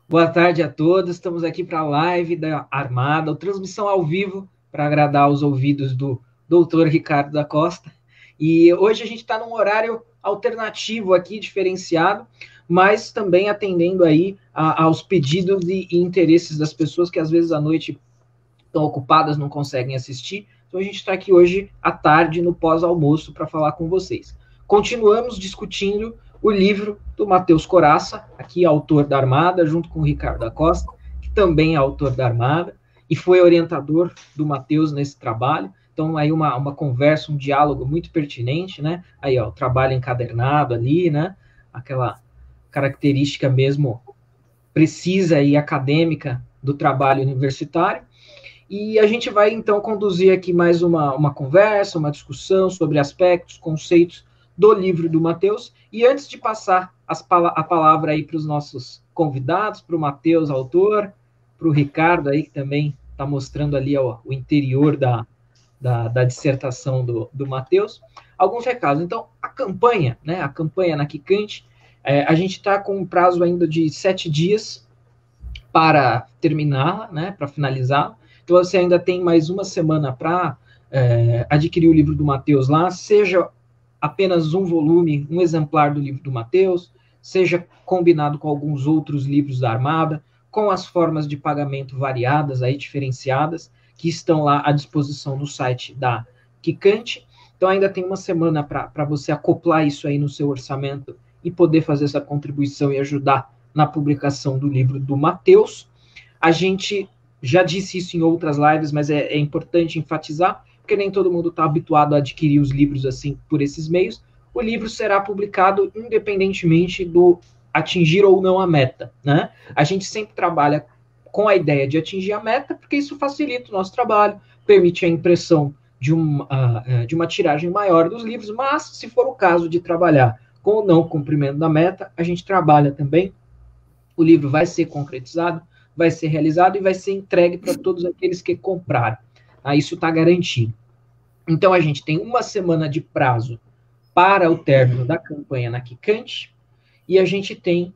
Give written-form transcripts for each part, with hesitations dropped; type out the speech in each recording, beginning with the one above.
Boa tarde a todos, estamos aqui para a live da Armada, a transmissão ao vivo para agradar os ouvidos do doutor Ricardo da Costa. E hoje a gente está num horário alternativo aqui, diferenciado, mas também atendendo aí aos pedidos e interesses das pessoas que às vezes à noite estão ocupadas, não conseguem assistir. Então a gente está aqui hoje à tarde, no pós-almoço, para falar com vocês. Continuamos discutindo o livro do Matheus Coraça, aqui autor da Armada, junto com o Ricardo da Costa, que também é autor da Armada, e foi orientador do Matheus nesse trabalho. Então, aí uma conversa, um diálogo muito pertinente, né? Aí, ó, o trabalho encadernado ali, né? Aquela característica mesmo precisa e acadêmica do trabalho universitário. E a gente vai, então, conduzir aqui mais uma conversa, uma discussão sobre aspectos, conceitos do livro do Matheus. E antes de passar a palavra aí para os nossos convidados, para o Matheus, autor, para o Ricardo aí, que também está mostrando ali ó, o interior da dissertação do Matheus, alguns recados. Então, a campanha, né, a campanha na Quicante, a gente está com um prazo ainda de 7 dias para terminar, né, para finalizar. Então, você ainda tem mais uma semana para adquirir o livro do Matheus lá, seja apenas um volume, um exemplar do livro do Matheus, seja combinado com alguns outros livros da Armada, com as formas de pagamento variadas, aí diferenciadas, que estão lá à disposição no site da Quicante. Então, ainda tem uma semana para você acoplar isso aí no seu orçamento e poder fazer essa contribuição e ajudar na publicação do livro do Matheus. A gente já disse isso em outras lives, mas é importante enfatizar, porque nem todo mundo está habituado a adquirir os livros assim por esses meios. O livro será publicado independentemente do atingir ou não a meta, né? A gente sempre trabalha com a ideia de atingir a meta, porque isso facilita o nosso trabalho, permite a impressão de uma tiragem maior dos livros, mas se for o caso de trabalhar com o não cumprimento da meta, a gente trabalha também, o livro vai ser concretizado, vai ser realizado e vai ser entregue para todos aqueles que compraram. Isso está garantido. Então, a gente tem uma semana de prazo para o término da campanha na Quicante, e a gente tem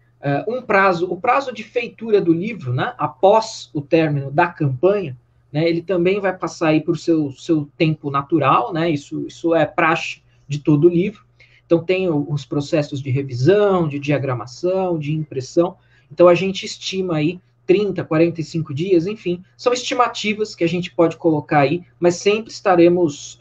um prazo, o prazo de feitura do livro, né, após o término da campanha, né, ele também vai passar aí por seu tempo natural, né, isso é praxe de todo o livro. Então, tem os processos de revisão, de diagramação, de impressão. Então, a gente estima aí 30, 45 dias, enfim, são estimativas que a gente pode colocar aí, mas sempre estaremos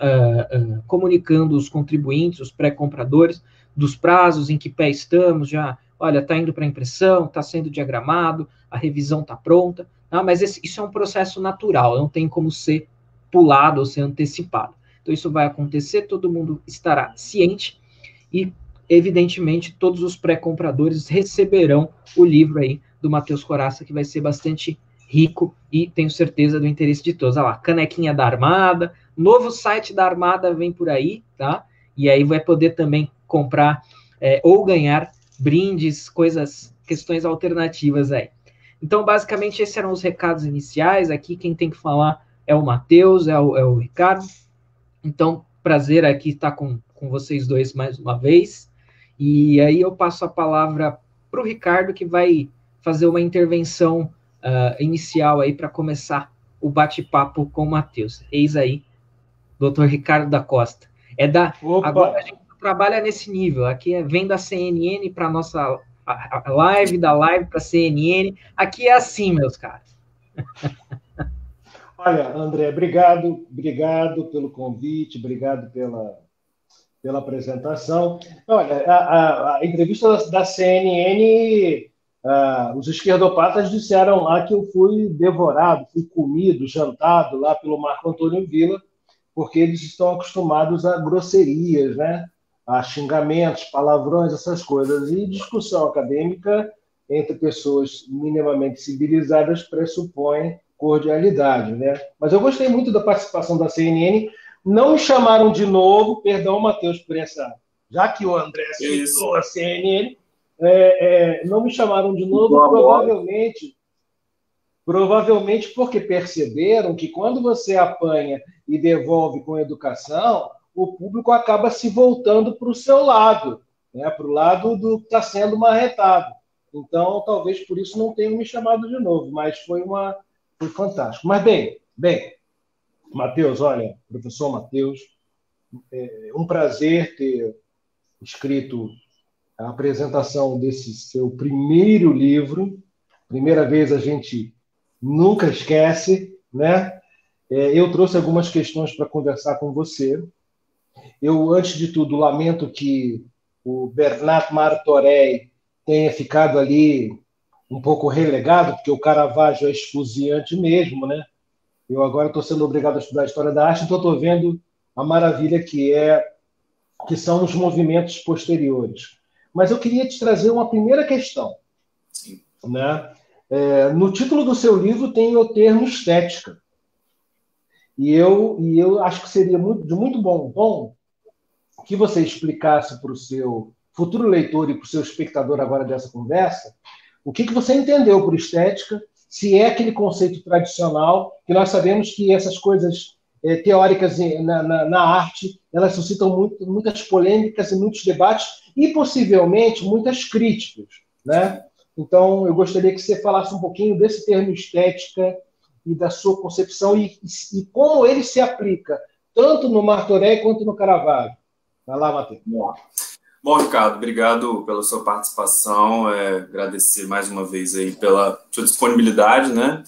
comunicando os contribuintes, os pré-compradores, dos prazos, em que pé estamos, já, olha, está indo para impressão, está sendo diagramado, a revisão está pronta, tá? Mas isso é um processo natural, não tem como ser pulado ou ser antecipado. Então, isso vai acontecer, todo mundo estará ciente e, evidentemente, todos os pré-compradores receberão o livro aí do Matheus Coraça, que vai ser bastante rico e tenho certeza do interesse de todos. Olha lá, canequinha da Armada, novo site da Armada vem por aí, tá? E aí vai poder também comprar ou ganhar brindes, questões alternativas aí. Então, basicamente, esses eram os recados iniciais. Aqui quem tem que falar é o Matheus, é o Ricardo. Então, prazer aqui estar com vocês dois mais uma vez. E aí eu passo a palavra para o Ricardo, que vai fazer uma intervenção inicial aí para começar o bate-papo com o Matheus. Eis aí, doutor Ricardo da Costa. Agora a gente trabalha nesse nível, aqui vem da CNN para a nossa live, da live para a CNN, aqui é assim, meus caras. Olha, André, obrigado pelo convite, obrigado pela apresentação. Olha, a entrevista da CNN, os esquerdopatas disseram lá que eu fui devorado, fui comido, jantado lá pelo Marco Antônio Villa, porque eles estão acostumados a grosserias, né? A xingamentos, palavrões, essas coisas. E discussão acadêmica entre pessoas minimamente civilizadas pressupõe cordialidade, né? Mas eu gostei muito da participação da CNN. Não me chamaram de novo, perdão, Matheus, por essa... Já que o André citou a CNN, não me chamaram de novo, provavelmente porque perceberam que quando você apanha e devolve com educação, o público acaba se voltando para o seu lado. né, para o lado do que está sendo marretado. Então, talvez por isso não tenham me chamado de novo, mas foi fantástico. Mas, bem, Matheus, olha, professor Matheus, é um prazer ter escrito a apresentação desse seu primeiro livro. Primeira vez a gente nunca esquece, né? Eu trouxe algumas questões para conversar com você. Eu, antes de tudo, lamento que o Bernard Martorell tenha ficado ali um pouco relegado, porque o Caravaggio é esfuziante mesmo, né? Eu agora estou sendo obrigado a estudar a história da arte, então estou vendo a maravilha que são os movimentos posteriores. Mas eu queria te trazer uma primeira questão. Sim. Né? No título do seu livro tem o termo estética. E eu acho que seria de muito bom que você explicasse para o seu futuro leitor e para o seu espectador agora dessa conversa o que você entendeu por estética, se é aquele conceito tradicional, que nós sabemos que essas coisas teóricas na arte, elas suscitam muitas polêmicas e muitos debates e, possivelmente, muitas críticas, né? Então, eu gostaria que você falasse um pouquinho desse termo estética e da sua concepção e como ele se aplica tanto no Martorell quanto no Caravaggio. Vai lá, Matheus. Bom, Ricardo, obrigado pela sua participação, agradecer mais uma vez aí pela sua disponibilidade, né?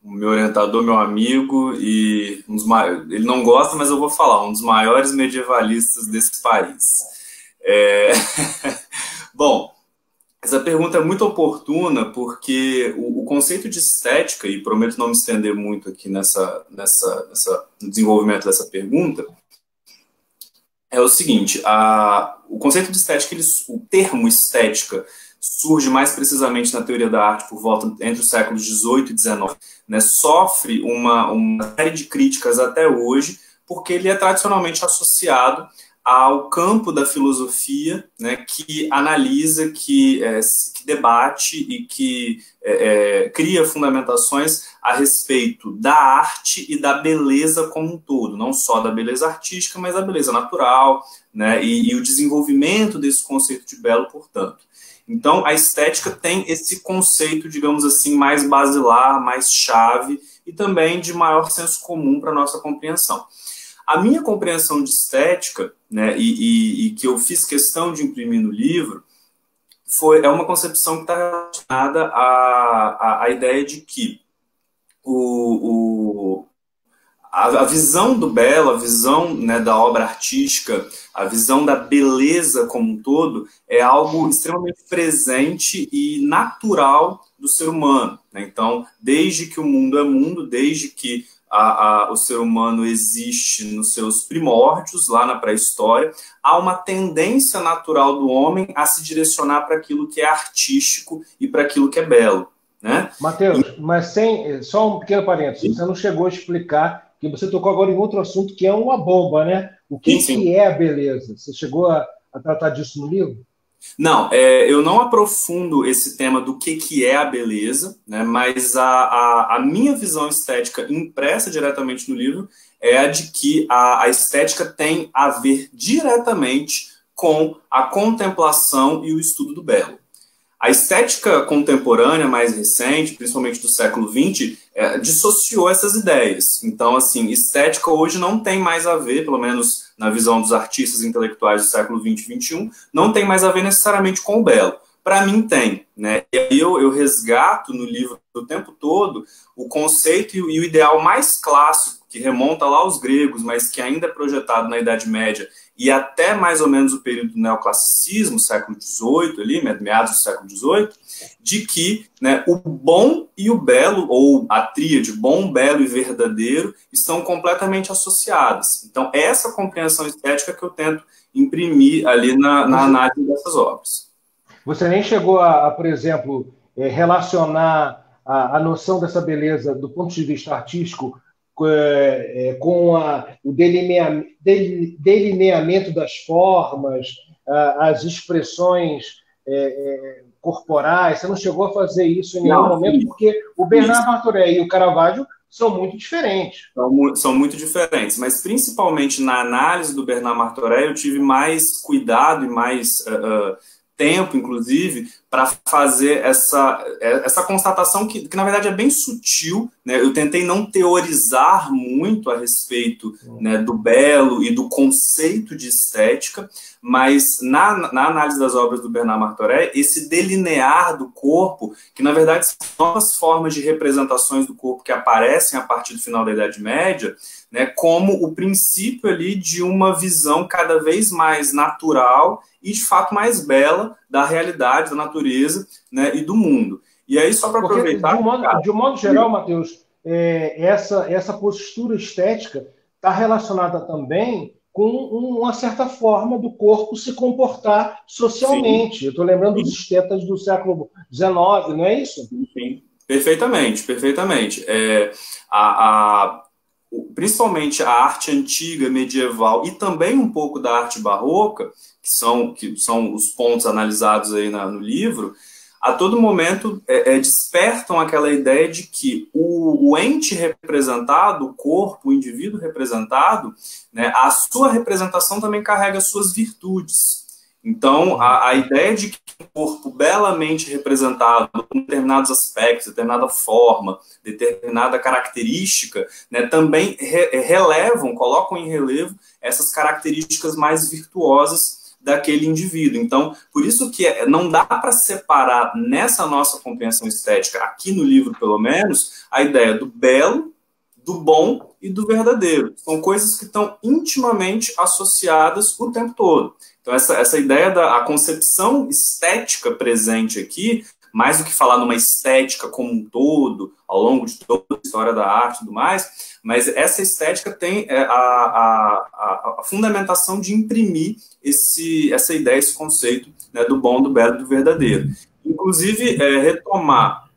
O meu orientador, meu amigo, e ele não gosta, mas eu vou falar, um dos maiores medievalistas desse país. Bom, essa pergunta é muito oportuna porque o conceito de estética, e prometo não me estender muito aqui no desenvolvimento dessa pergunta, é o seguinte, o conceito de estética, o termo estética, surge mais precisamente na teoria da arte por volta entre os séculos XVIII e XIX, né, sofre uma série de críticas até hoje, porque ele é tradicionalmente associado ao campo da filosofia, né, que analisa, que debate e que cria fundamentações a respeito da arte e da beleza como um todo, não só da beleza artística, mas da beleza natural, né, e o desenvolvimento desse conceito de belo, portanto. Então, a estética tem esse conceito, digamos assim, mais basilar, mais chave e também de maior senso comum para a nossa compreensão. A minha compreensão de estética, né, e que eu fiz questão de imprimir no livro, é uma concepção que está relacionada à ideia de que a visão do belo, a visão, né, da obra artística, a visão da beleza como um todo, é algo extremamente presente e natural do ser humano, né? Então, desde que o mundo é mundo, desde que o ser humano existe nos seus primórdios, lá na pré-história, há uma tendência natural do homem a se direcionar para aquilo que é artístico e para aquilo que é belo, né? Matheus, mas só um pequeno parênteses, você não chegou a explicar, que você tocou agora em outro assunto que é uma bomba, né? O que é a beleza? Você chegou a tratar disso no livro? Não, eu não aprofundo esse tema do que é a beleza, né, mas a minha visão estética impressa diretamente no livro é a de que a estética tem a ver diretamente com a contemplação e o estudo do belo. A estética contemporânea mais recente, principalmente do século XX, dissociou essas ideias. Então, assim, estética hoje não tem mais a ver, pelo menos na visão dos artistas intelectuais do século XX e XXI, não tem mais a ver necessariamente com o belo. Para mim tem, né? E aí eu resgato no livro o tempo todo o conceito e o ideal mais clássico, que remonta lá aos gregos, mas que ainda é projetado na Idade Média e até mais ou menos o período do neoclassicismo, século XVIII, ali, meados do século XVIII, de que, né, o bom e o belo, ou a tríade bom, belo e verdadeiro, estão completamente associadas. Então, essa compreensão estética que eu tento imprimir ali na análise dessas obras. Você nem chegou por exemplo, relacionar a noção dessa beleza do ponto de vista artístico com o delineamento das formas, as expressões corporais. Você não chegou a fazer isso em nenhum momento, porque o Bernard Martorell e o Caravaggio são muito diferentes. São muito diferentes, mas principalmente na análise do Bernard Martorell, eu tive mais cuidado e mais tempo, inclusive, para fazer essa constatação que, na verdade, é bem sutil, né? Eu tentei não teorizar muito a respeito, né, do belo e do conceito de estética, mas na análise das obras do Bernard Martorell, esse delinear do corpo, que, na verdade, são novas formas de representações do corpo que aparecem a partir do final da Idade Média, né, como o princípio ali de uma visão cada vez mais natural e, de fato, mais bela da realidade, da natureza, né, e do mundo. E aí, só para aproveitar... De um modo geral, Matheus, essa postura estética está relacionada também com uma certa forma do corpo se comportar socialmente. Sim. Eu estou lembrando dos estetas do século XIX, não é isso? Sim, perfeitamente. Principalmente a arte antiga, medieval, e também um pouco da arte barroca, que são os pontos analisados aí no livro, a todo momento despertam aquela ideia de que o ente representado, o corpo, o indivíduo representado, né, a sua representação também carrega suas virtudes. Então, a ideia de que um corpo belamente representado com determinados aspectos, determinada forma, determinada característica, né, também colocam em relevo essas características mais virtuosas daquele indivíduo. Então, por isso que não dá para separar nessa nossa compreensão estética, aqui no livro pelo menos, a ideia do belo, do bom e do verdadeiro. São coisas que estão intimamente associadas o tempo todo. Então, essa ideia da concepção estética presente aqui, mais do que falar numa estética como um todo, ao longo de toda a história da arte e tudo mais, mas essa estética tem a fundamentação de imprimir essa ideia, esse conceito, né, do bom, do belo e do verdadeiro. Inclusive, retomar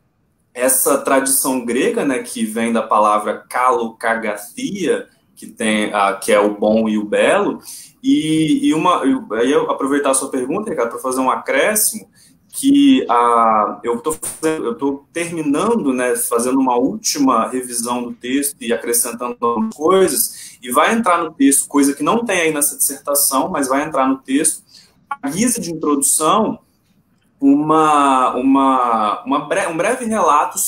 essa tradição grega, né, que vem da palavra kalokagathia, que é o bom e o belo, e aí eu aproveitar a sua pergunta, Ricardo, para fazer um acréscimo, que eu estou terminando, né, fazendo uma última revisão do texto e acrescentando algumas coisas, e vai entrar no texto, coisa que não tem aí nessa dissertação, mas vai entrar no texto, a guisa de introdução, um breve relato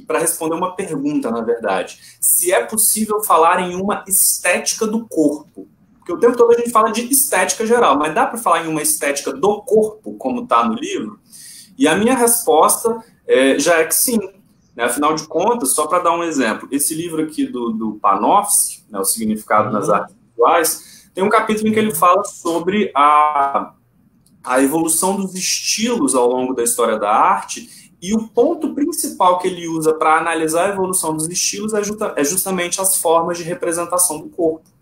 para responder uma pergunta, na verdade, se é possível falar em uma estética do corpo. Porque o tempo todo a gente fala de estética geral, mas dá para falar em uma estética do corpo, como está no livro? E a minha resposta já é que sim. Né? Afinal de contas, só para dar um exemplo, esse livro aqui do Panofsky, né, O Significado nas Artes Visuais, tem um capítulo em que ele fala sobre a evolução dos estilos ao longo da história da arte, e o ponto principal que ele usa para analisar a evolução dos estilos é justamente as formas de representação do corpo.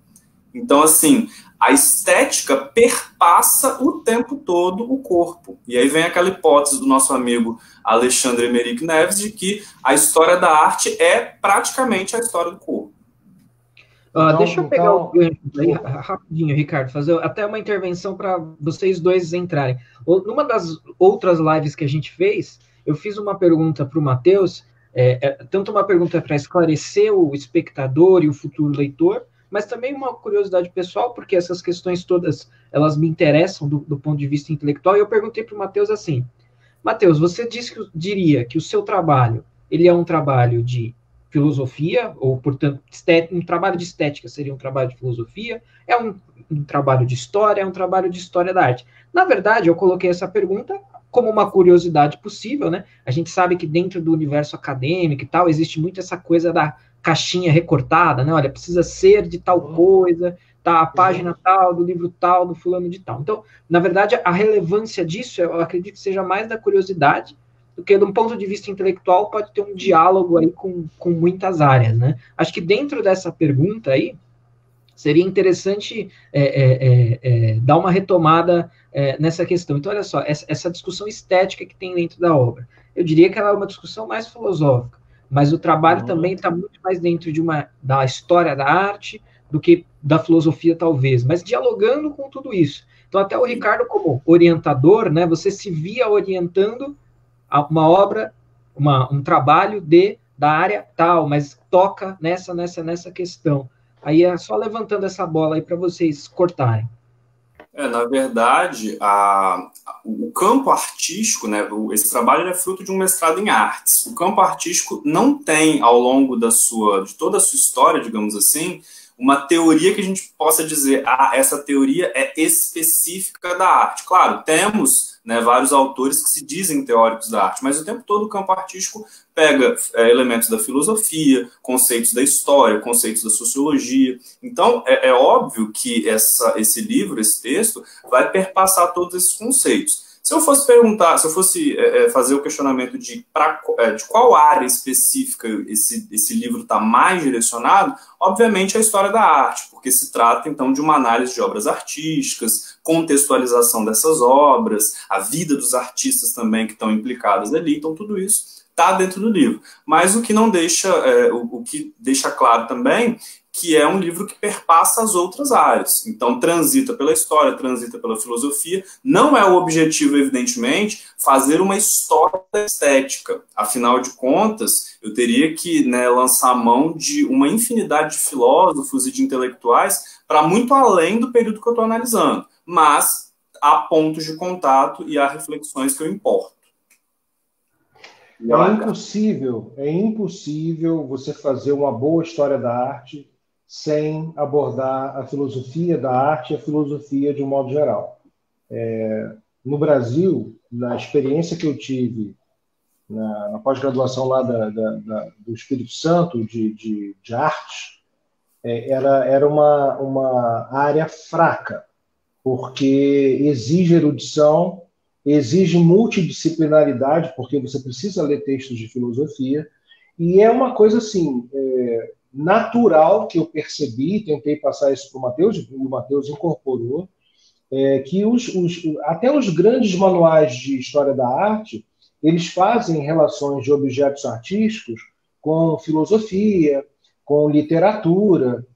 Então, assim, a estética perpassa o tempo todo o corpo. E aí vem aquela hipótese do nosso amigo Alexandre Emerick Neves de que a história da arte é praticamente a história do corpo. Deixa eu pegar o gancho aí rapidinho, Ricardo, fazer até uma intervenção para vocês dois entrarem. Numa das outras lives que a gente fez, eu fiz uma pergunta para o Matheus, tanto uma pergunta para esclarecer o espectador e o futuro leitor, mas também uma curiosidade pessoal, porque essas questões todas, elas me interessam do ponto de vista intelectual, e eu perguntei para o Matheus assim, Matheus, você diria que o seu trabalho, ele é um trabalho de filosofia, ou, portanto, um trabalho de estética seria um trabalho de filosofia, é um trabalho de história, é um trabalho de história da arte? Na verdade, eu coloquei essa pergunta como uma curiosidade possível, né? A gente sabe que dentro do universo acadêmico e tal, existe muito essa coisa da caixinha recortada, né? Olha, precisa ser de tal coisa, tá, a página tal, do livro tal, do fulano de tal. Então, na verdade, a relevância disso, eu acredito que seja mais da curiosidade, do que, de um ponto de vista intelectual, pode ter um diálogo aí com muitas áreas, né? Acho que dentro dessa pergunta aí, seria interessante dar uma retomada nessa questão. Então, olha só, essa discussão estética que tem dentro da obra, eu diria que ela é uma discussão mais filosófica, mas o trabalho também está muito mais dentro da história da arte do que da filosofia, talvez, mas dialogando com tudo isso. Então, até o Ricardo, como orientador, né, você se via orientando uma obra, um trabalho de da área tal, mas toca nessa questão. Aí é só levantando essa bola aí para vocês cortarem. Na verdade, o campo artístico, né, esse trabalho é fruto de um mestrado em artes. O campo artístico não tem, ao longo de toda a sua história, digamos assim, uma teoria que a gente possa dizer, essa teoria é específica da arte. Claro, temos, né, vários autores que se dizem teóricos da arte, mas o tempo todo o campo artístico pega elementos da filosofia, conceitos da história, conceitos da sociologia. Então, é óbvio que esse livro, esse texto, vai perpassar todos esses conceitos. Se eu fosse perguntar, se eu fosse fazer o questionamento de qual área específica esse livro está mais direcionado, obviamente é a história da arte, porque se trata, então, de uma análise de obras artísticas, contextualização dessas obras, a vida dos artistas também que estão implicados ali, então tudo isso está dentro do livro. Mas o que não deixa, o que deixa claro também que é um livro que perpassa as outras áreas. Então, transita pela história, transita pela filosofia. Não é o objetivo, evidentemente, fazer uma história da estética. Afinal de contas, eu teria que, né, lançar mão de uma infinidade de filósofos e de intelectuais para muito além do período que eu estou analisando. Mas há pontos de contato e há reflexões que eu importo. É impossível você fazer uma boa história da arte sem abordar a filosofia da arte e a filosofia de um modo geral. No Brasil, na experiência que eu tive na pós-graduação lá do Espírito Santo de arte, era uma área fraca, porque exige erudição, exige multidisciplinaridade, porque você precisa ler textos de filosofia, e é uma coisa assim, natural que eu percebi, tentei passar isso para o Matheus, e o Matheus incorporou, que até os grandes manuais de história da arte, eles fazem relações de objetos artísticos com filosofia, com literatura,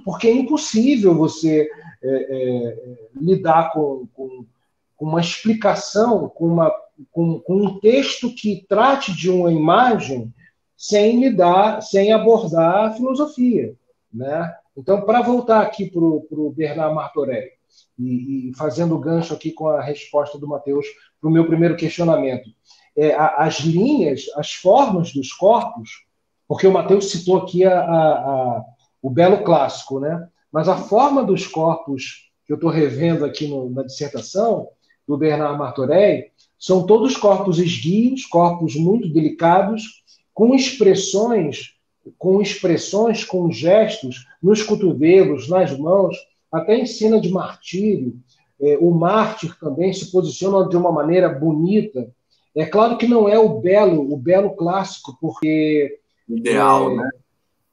porque é impossível você lidar com uma explicação, com um texto que trate de uma imagem sem abordar a filosofia, né? Então, para voltar aqui para o Bernard Martorell, e fazendo gancho aqui com a resposta do Matheus para o meu primeiro questionamento, as linhas, as formas dos corpos, porque o Matheus citou aqui o belo clássico, né? Mas a forma dos corpos que eu estou revendo aqui na dissertação do Bernard Martorell são todos corpos esguios, corpos muito delicados, com expressões, com gestos nos cotovelos, nas mãos, até em cena de martírio. O mártir também se posiciona de uma maneira bonita. É claro que não é o belo clássico, porque ideal, né?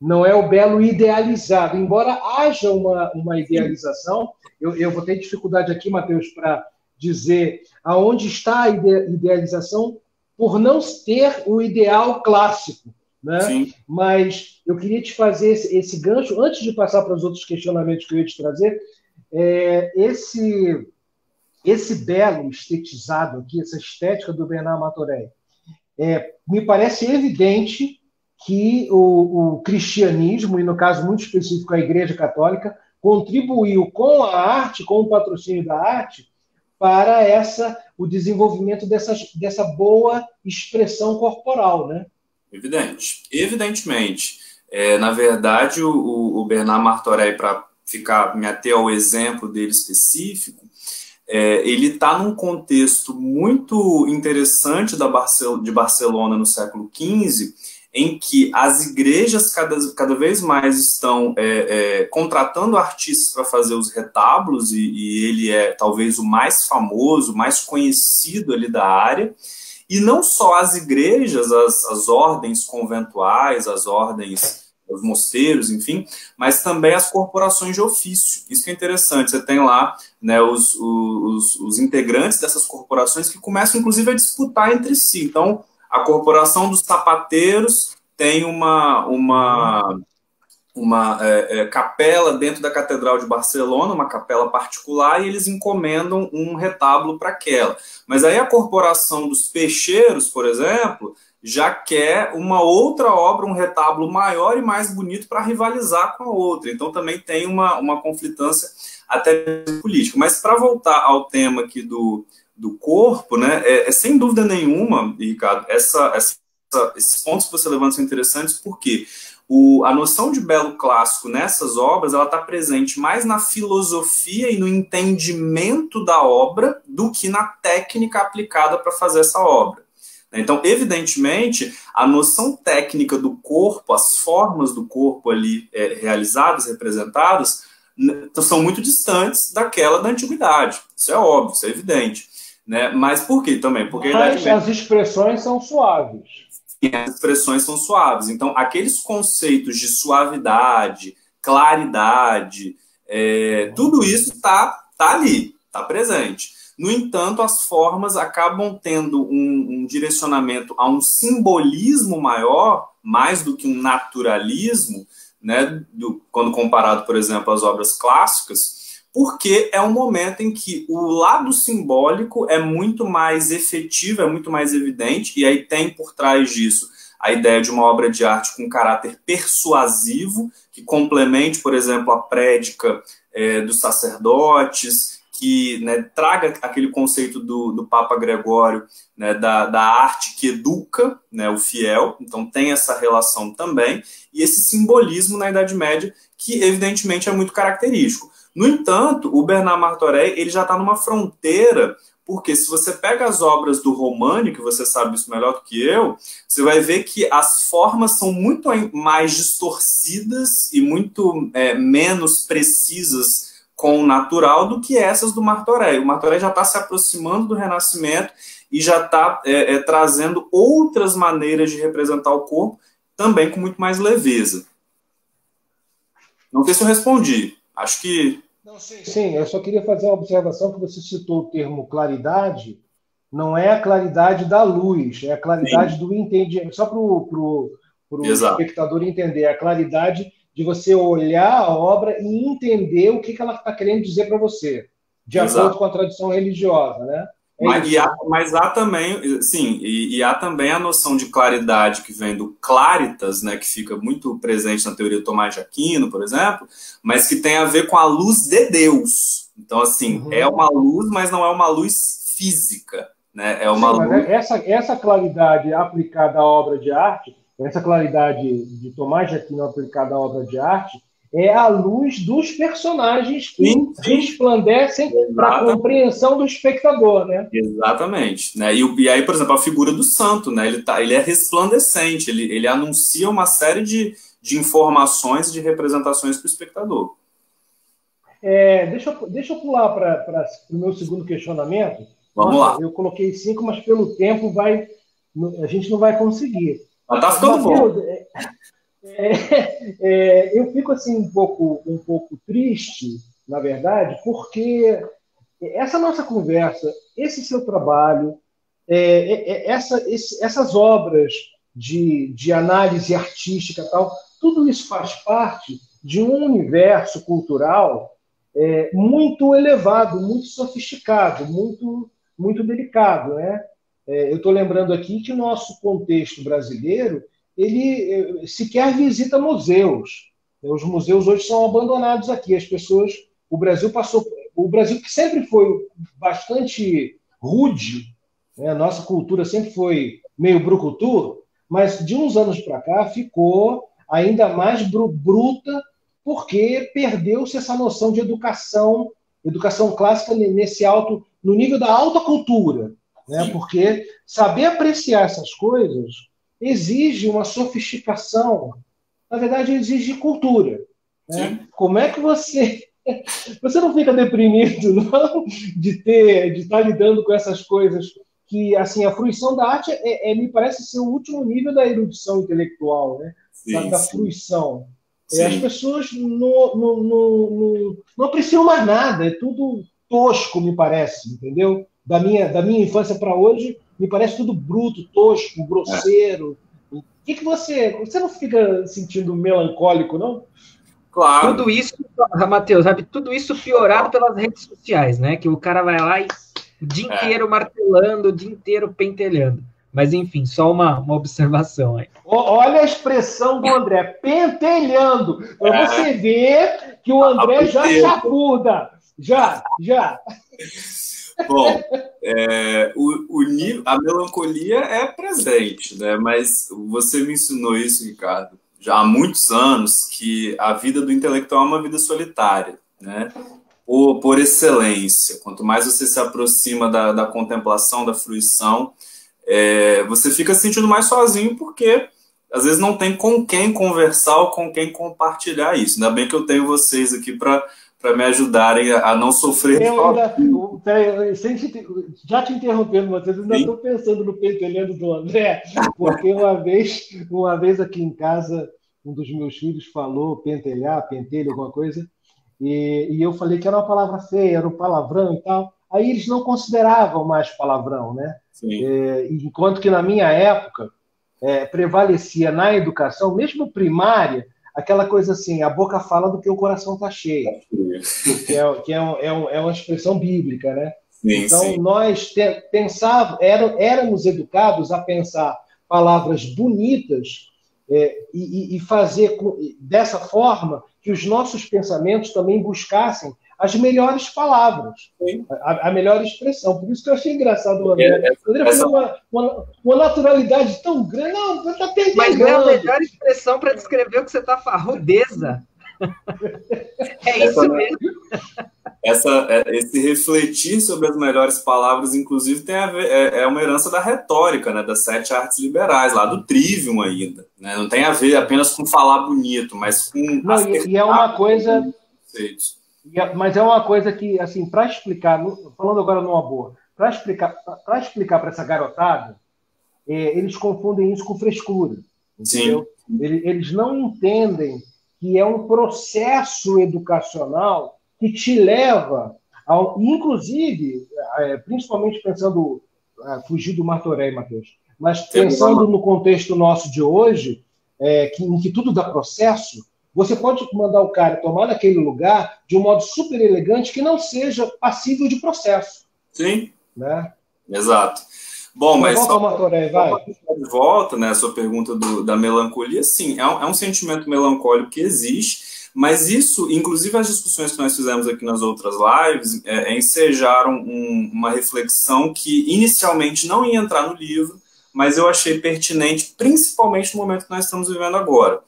Não é o belo idealizado, embora haja uma idealização. Eu vou ter dificuldade aqui, Matheus, para dizer aonde está a idealização por não ter o ideal clássico, né? Sim. Mas eu queria te fazer esse gancho, antes de passar para os outros questionamentos que eu ia te trazer, esse belo estetizado aqui, essa estética do Bernard Martorell, me parece evidente que o cristianismo, e no caso muito específico a Igreja Católica, contribuiu com a arte, com o patrocínio da arte, para o desenvolvimento dessa boa expressão corporal, né? Evidentemente. Na verdade, o Bernard Martorell, para me ater ao exemplo dele específico, ele está num contexto muito interessante de Barcelona no século XV, em que as igrejas cada vez mais estão contratando artistas para fazer os retábulos, e ele é talvez o mais famoso, mais conhecido ali da área, e não só as igrejas, as ordens conventuais, as ordens, os mosteiros, enfim, mas também as corporações de ofício. Isso que é interessante, você tem lá, né, os integrantes dessas corporações que começam inclusive a disputar entre si. Então, a Corporação dos Sapateiros tem uma capela dentro da Catedral de Barcelona, uma capela particular, e eles encomendam um retábulo para aquela. Mas aí a Corporação dos Peixeiros, por exemplo, já quer uma outra obra, um retábulo maior e mais bonito para rivalizar com a outra. Então também tem uma conflitância até política. Mas para voltar ao tema aqui do corpo, né, sem dúvida nenhuma, Ricardo, esses pontos que você levanta são interessantes porque a noção de belo clássico nessas obras, ela está presente mais na filosofia e no entendimento da obra do que na técnica aplicada para fazer essa obra. Então, evidentemente, a noção técnica do corpo, as formas do corpo ali realizadas, representadas, são muito distantes daquela da antiguidade. Isso é óbvio, isso é evidente. Né? Mas por quê também? Porque mas as expressões são suaves. E as expressões são suaves. Então, aqueles conceitos de suavidade, claridade, tudo isso está ali, está presente. No entanto, as formas acabam tendo um direcionamento a um simbolismo maior, mais do que um naturalismo, né, quando comparado, por exemplo, às obras clássicas, porque é um momento em que o lado simbólico é muito mais efetivo, é muito mais evidente, e aí tem por trás disso a ideia de uma obra de arte com caráter persuasivo, que complemente, por exemplo, a prédica dos sacerdotes, que, né, traga aquele conceito do Papa Gregório, né, da arte que educa, né, o fiel. Então tem essa relação também, e esse simbolismo na Idade Média, que evidentemente é muito característico. No entanto, o Bernard Martorell ele já está numa fronteira, porque se você pega as obras do Romani, que você sabe isso melhor do que eu, você vai ver que as formas são muito mais distorcidas e muito menos precisas com o natural do que essas do Martorell. O Martorell já está se aproximando do Renascimento e já está trazendo outras maneiras de representar o corpo, também com muito mais leveza. Não sei se eu respondi. Acho que... Não, sim, eu só queria fazer uma observação que você citou o termo claridade. Não é a claridade da luz, é a claridade do entendimento. Só para o espectador entender, a claridade de você olhar a obra e entender o que ela está querendo dizer para você, de acordo com a tradição religiosa, né? Mas há também, sim, e há também a noção de claridade que vem do claritas, né, que fica muito presente na teoria de Tomás de Aquino, por exemplo, mas que tem a ver com a luz de Deus. Então, assim, é uma luz, mas não é uma luz física, né? É uma luz... Essa claridade aplicada à obra de arte, essa claridade de Tomás de Aquino aplicada à obra de arte, é a luz dos personagens que resplandecem para a compreensão do espectador, né? Exatamente. Né? E aí, por exemplo, a figura do santo, né? Ele é resplandecente, ele anuncia uma série de informações e de representações para o espectador. Deixa eu pular para o meu segundo questionamento. Vamos lá. Eu coloquei 5, mas pelo tempo a gente não vai conseguir. Mas tá ficando bom. Eu fico assim um pouco triste, na verdade, porque essa nossa conversa, esse seu trabalho, essas obras de análise artística, tal, tudo isso faz parte de um universo cultural muito elevado, muito sofisticado, muito delicado, né? Eu estou lembrando aqui que o nosso contexto brasileiro ele sequer visita museus. Os museus hoje são abandonados aqui. As pessoas, o Brasil que sempre foi bastante rude, né? A nossa cultura sempre foi meio brucutu, mas de uns anos para cá ficou ainda mais bruta, porque perdeu-se essa noção de educação clássica no nível da alta cultura, né? Porque saber apreciar essas coisas exige uma sofisticação, na verdade exige cultura, né? Como é que você não fica deprimido, não, de estar lidando com essas coisas que, assim, a fruição da arte me parece ser o último nível da erudição intelectual, né? Da fruição. As pessoas não apreciam mais nada, é tudo tosco, me parece, entendeu? Da minha infância para hoje, me parece tudo bruto, tosco, grosseiro. O que você não fica sentindo melancólico, não? Claro. Tudo isso, Matheus, sabe? Tudo isso piorado pelas redes sociais, né? Que o cara vai lá e o dia inteiro martelando, o dia inteiro pentelhando. Mas, enfim, só uma observação aí. Olha a expressão do André, pentelhando, para você ver que o André já chafurda. Já. Bom, a melancolia é presente, né? Mas você me ensinou isso, Ricardo, já há muitos anos, que a vida do intelectual é uma vida solitária, né? Por excelência. Quanto mais você se aproxima da contemplação, da fruição, você fica se sentindo mais sozinho, porque às vezes não tem com quem conversar ou com quem compartilhar isso. Ainda bem que eu tenho vocês aqui para me ajudarem a não sofrer. Já te interrompendo, Matheus, ainda estou pensando no pentelhando do André, porque uma vez aqui em casa, um dos meus filhos falou pentelhar, pentelho, alguma coisa, e eu falei que era uma palavra feia, era um palavrão e tal. Aí eles não consideravam mais palavrão, né? Enquanto que na minha época prevalecia na educação, mesmo primária, aquela coisa assim, a boca fala do que o coração está cheio, que é uma expressão bíblica, né? Então, nós éramos educados a pensar palavras bonitas e fazer dessa forma que os nossos pensamentos também buscassem as melhores palavras, a melhor expressão. Por isso que eu achei engraçado o André. O André falou uma naturalidade tão grande. Não, está perdendo. Mas é a melhor expressão para descrever o que você está falando. Rudeza. É isso mesmo. Esse refletir sobre as melhores palavras, inclusive, tem a ver, é uma herança da retórica, né, das 7 artes liberais, lá do Trivium ainda. Né? Não tem a ver apenas com falar bonito, mas com... e é uma coisa... Mas é uma coisa que, assim, para explicar, falando agora numa boa, para explicar para essa garotada, eles confundem isso com frescura. Entendeu? Eles não entendem que é um processo educacional que te leva ao, inclusive, principalmente pensando, fugir do Martoré, Matheus, mas pensando no contexto nosso de hoje, em que tudo dá processo, você pode mandar o cara tomar naquele lugar de um modo super elegante que não seja passível de processo. Sim. Né? Exato. Bom, mas só de volta, né, a sua pergunta da melancolia, sim, é um sentimento melancólico que existe, mas isso, inclusive as discussões que nós fizemos aqui nas outras lives, ensejaram uma reflexão que inicialmente não ia entrar no livro, mas eu achei pertinente, principalmente no momento que nós estamos vivendo agora.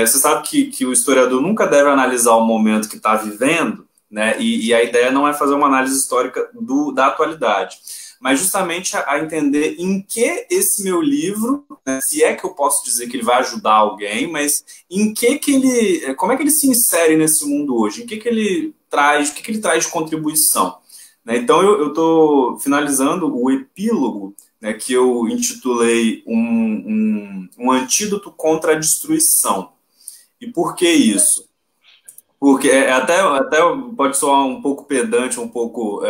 Você sabe que o historiador nunca deve analisar o momento que está vivendo, né? E a ideia não é fazer uma análise histórica da atualidade, mas justamente a entender em que esse meu livro, né, se é que eu posso dizer que ele vai ajudar alguém, mas em como é que ele se insere nesse mundo hoje, em que ele traz, o que ele traz de contribuição. Né? Então eu estou finalizando o epílogo, né, que eu intitulei um antídoto contra a destruição. E por que isso? Porque até pode soar um pouco pedante, um pouco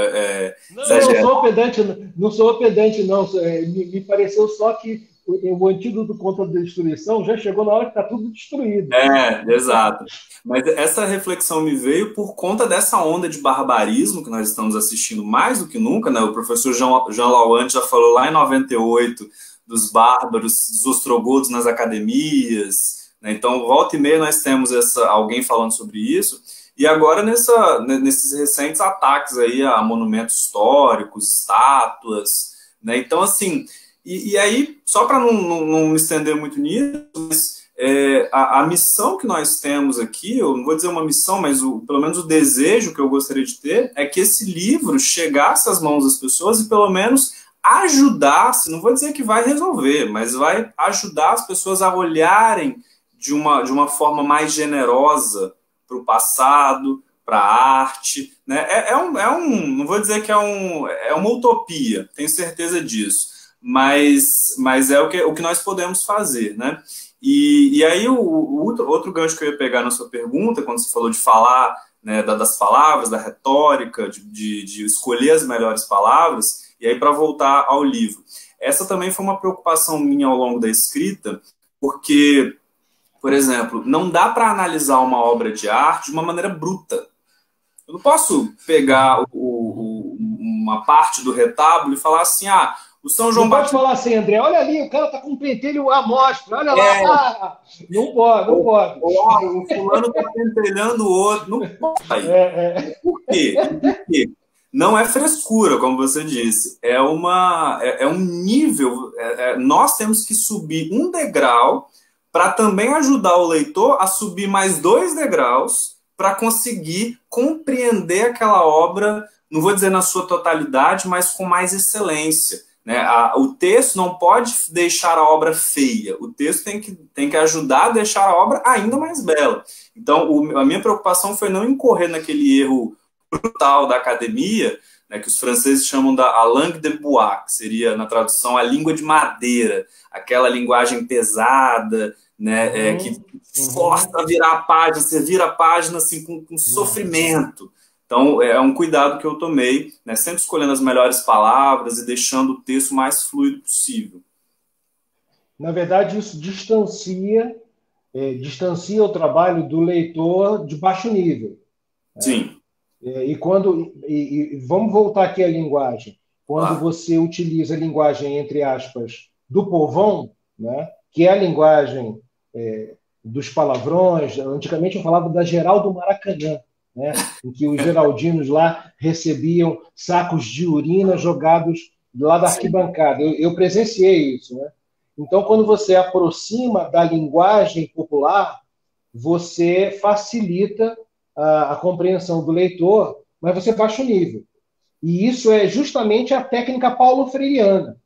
não sou pedante, não. Me pareceu só que o antídoto contra a destruição já chegou na hora que está tudo destruído. Exato. Mas essa reflexão me veio por conta dessa onda de barbarismo que nós estamos assistindo mais do que nunca, né? O professor Jean Lauant já falou lá em 98 dos bárbaros, dos ostrogodos nas academias, né? Então, volta e meia nós temos alguém falando sobre isso, e agora nesses recentes ataques aí a monumentos históricos, estátuas, né? Então, assim, e aí, só para não me estender muito nisso, mas a missão que nós temos aqui, eu não vou dizer uma missão, mas pelo menos o desejo que eu gostaria de ter é que esse livro chegasse às mãos das pessoas e pelo menos ajudasse, não vou dizer que vai resolver, mas vai ajudar as pessoas a olharem de uma forma mais generosa para o passado, para a arte, né? Não vou dizer que é uma utopia, tenho certeza disso, mas é o que nós podemos fazer, né? E aí o outro gancho que eu ia pegar na sua pergunta, quando você falou de falar, né, das palavras, da retórica, de escolher as melhores palavras, e aí para voltar ao livro. Essa também foi uma preocupação minha ao longo da escrita, porque, por exemplo, não dá para analisar uma obra de arte de uma maneira bruta. Eu não posso pegar uma parte do retábulo e falar assim, O São João não pode Batista... falar assim, André, olha ali, o cara tá com um pentelho à mostra, olha lá. Não pode, não pode. O fulano tá pentelhando o outro. Não pode. Por quê? Por quê? Não é frescura, como você disse. É um nível... nós temos que subir um degrau para também ajudar o leitor a subir mais 2 degraus para conseguir compreender aquela obra, não vou dizer na sua totalidade, mas com mais excelência. Né? O texto não pode deixar a obra feia, o texto tem que ajudar a deixar a obra ainda mais bela. Então, a minha preocupação foi não incorrer naquele erro brutal da academia, né, que os franceses chamam a langue de bois, que seria, na tradução, a língua de madeira, aquela linguagem pesada, né, que força a virar a página, você vira a página assim, com sofrimento. Então, é um cuidado que eu tomei, né, sempre escolhendo as melhores palavras e deixando o texto mais fluido possível. Na verdade, isso distancia o trabalho do leitor de baixo nível. Sim. E vamos voltar aqui à linguagem. Quando você utiliza a linguagem, entre aspas, do povão, né, que é a linguagem dos palavrões, antigamente eu falava da geral do Maracanã, né, em que os geraldinos lá recebiam sacos de urina jogados lá da arquibancada. Eu presenciei isso, né? Então, quando você aproxima da linguagem popular, você facilita a compreensão do leitor, mas você baixa o nível. E isso é justamente a técnica paulo-freiriana.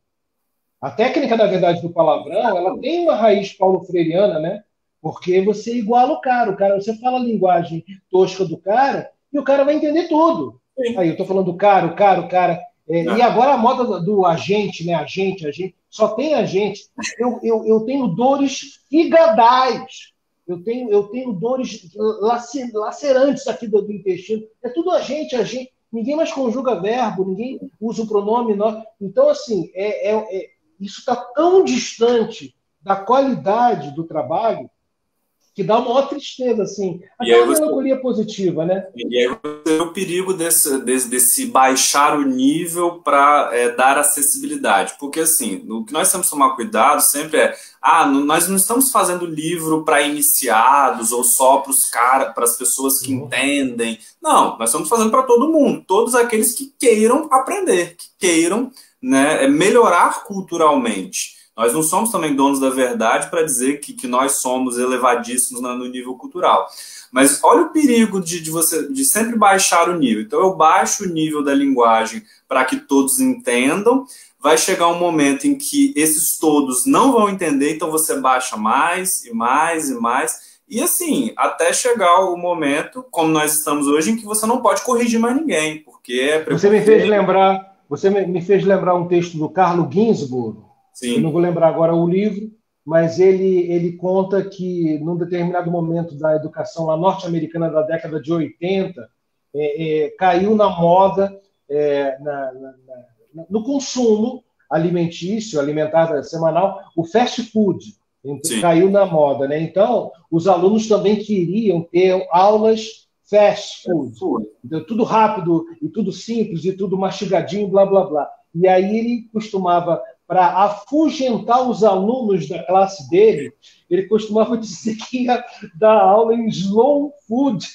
A técnica, na verdade, do palavrão, ela tem uma raiz paulo-freiriana, né? Porque você iguala o cara. Você fala a linguagem tosca do cara e o cara vai entender tudo. Sim. Aí eu estou falando do cara, o cara. E agora a moda do agente, né? Agente. Só tem agente. Eu tenho dores figadais. Eu tenho dores lacerantes aqui do intestino. É tudo agente. Ninguém mais conjuga verbo, ninguém usa o pronome. Então, assim, isso está tão distante da qualidade do trabalho que dá uma outra tristeza, assim. Aquela melancolia positiva, né? E aí você vê o perigo desse baixar o nível para dar acessibilidade. Porque, assim, o que nós temos que tomar cuidado sempre nós não estamos fazendo livro para iniciados ou só para as pessoas que entendem. Não, nós estamos fazendo para todo mundo. Todos aqueles que queiram aprender, que queiram, né, melhorar culturalmente. Nós não somos também donos da verdade para dizer que nós somos elevadíssimos no nível cultural. Mas olha o perigo de sempre baixar o nível. Então eu baixo o nível da linguagem para que todos entendam. Vai chegar um momento em que esses todos não vão entender, então você baixa mais e mais e mais. E assim, até chegar o momento, como nós estamos hoje, em que você não pode corrigir mais ninguém. Porque Você me fez lembrar um texto do Carlo Ginzburg. Sim. Eu não vou lembrar agora o livro, mas ele conta que, num determinado momento da educação lá norte-americana da década de 80, caiu na moda, no consumo alimentar semanal, o fast food. Então, caiu na moda, né? Então, os alunos também queriam ter aulas fast food. Então, tudo rápido, e tudo simples, e tudo mastigadinho, blá, blá, blá. E aí ele costumava, para afugentar os alunos da classe dele, ele costumava dizer que ia dar aula em slow food,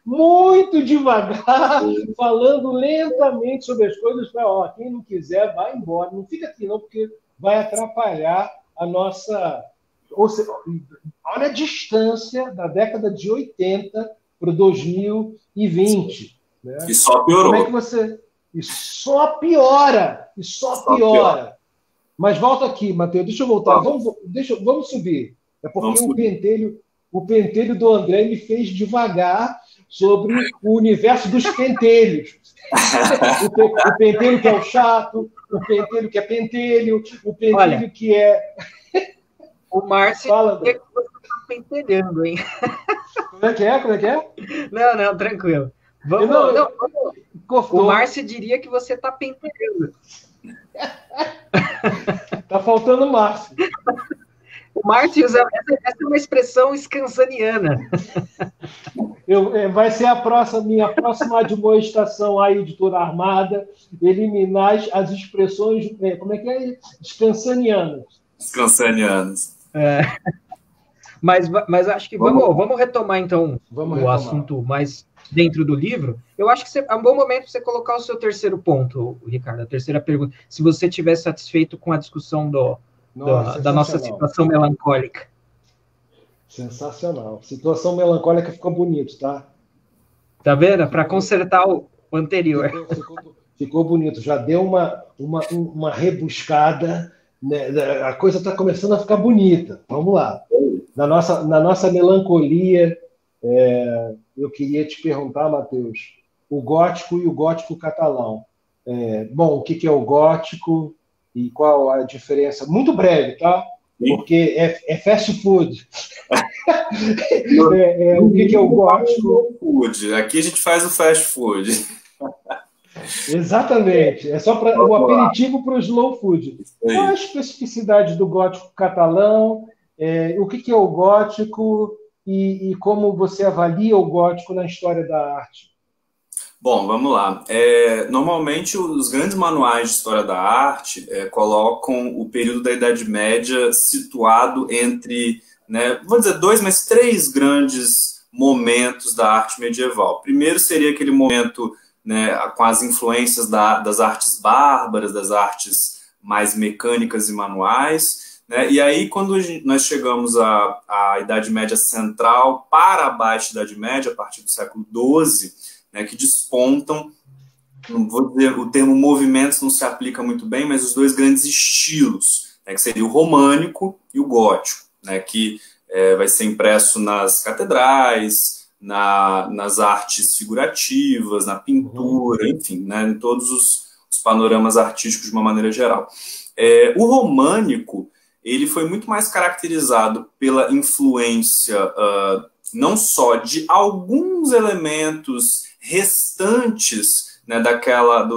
muito devagar, falando lentamente sobre as coisas, para quem não quiser, vai embora, não fica aqui não, porque vai atrapalhar a nossa... Ou seja, olha a distância da década de 80 para 2020. Né? E só piorou. Como é que você... E só piora. Mas volta aqui, Matheus, deixa eu voltar. Vamos subir. É porque o pentelho do André me fez devagar sobre o universo dos pentelhos. O pentelho que é o chato, o pentelho que é pentelho, o pentelho que é... O Márcio fala, que você está pentelhando, hein? Como é que é? Não, tranquilo. Vamos. O Márcio diria que você está pentelhando. Tá faltando o Márcio. O Márcio usa... Essa é uma expressão scansaniana. Vai ser minha próxima admoestação à editora Armada, eliminar as expressões, como é que é? Scansanianas. Scansanianas. Mas acho que vamos retomar, então, o assunto mais dentro do livro. Eu acho que é um bom momento você colocar o seu terceiro ponto, Ricardo, a terceira pergunta. Se você estiver satisfeito com a discussão da nossa situação melancólica. Sensacional. Situação melancólica ficou bonito, tá? Tá vendo? Para consertar o anterior. Ficou bonito. Já deu uma rebuscada, né? A coisa está começando a ficar bonita. Vamos lá. Na nossa melancolia, eu queria te perguntar, Matheus, o gótico e o gótico catalão. Bom, o que é o gótico e qual a diferença? Muito breve, tá? Porque é fast food. O que é o gótico? Aqui a gente faz o fast food. Exatamente. É só para o aperitivo para o slow food. Qual a especificidade do gótico catalão? O que é o gótico e como você avalia o gótico na história da arte? Bom, vamos lá. Normalmente, os grandes manuais de história da arte colocam o período da Idade Média situado entre, vou dizer 2, mas 3 grandes momentos da arte medieval. Primeiro seria aquele momento com as influências das artes bárbaras, das artes mais mecânicas e manuais. E aí, quando nós chegamos à Idade Média Central, para a Baixa Idade Média, a partir do século XII, que despontam, não vou dizer, o termo movimentos não se aplica muito bem, mas os 2 grandes estilos, que seria o românico e o gótico, que vai ser impresso nas catedrais, nas artes figurativas, na pintura, enfim, em todos os panoramas artísticos de uma maneira geral. O românico, ele foi muito mais caracterizado pela influência não só de alguns elementos restantes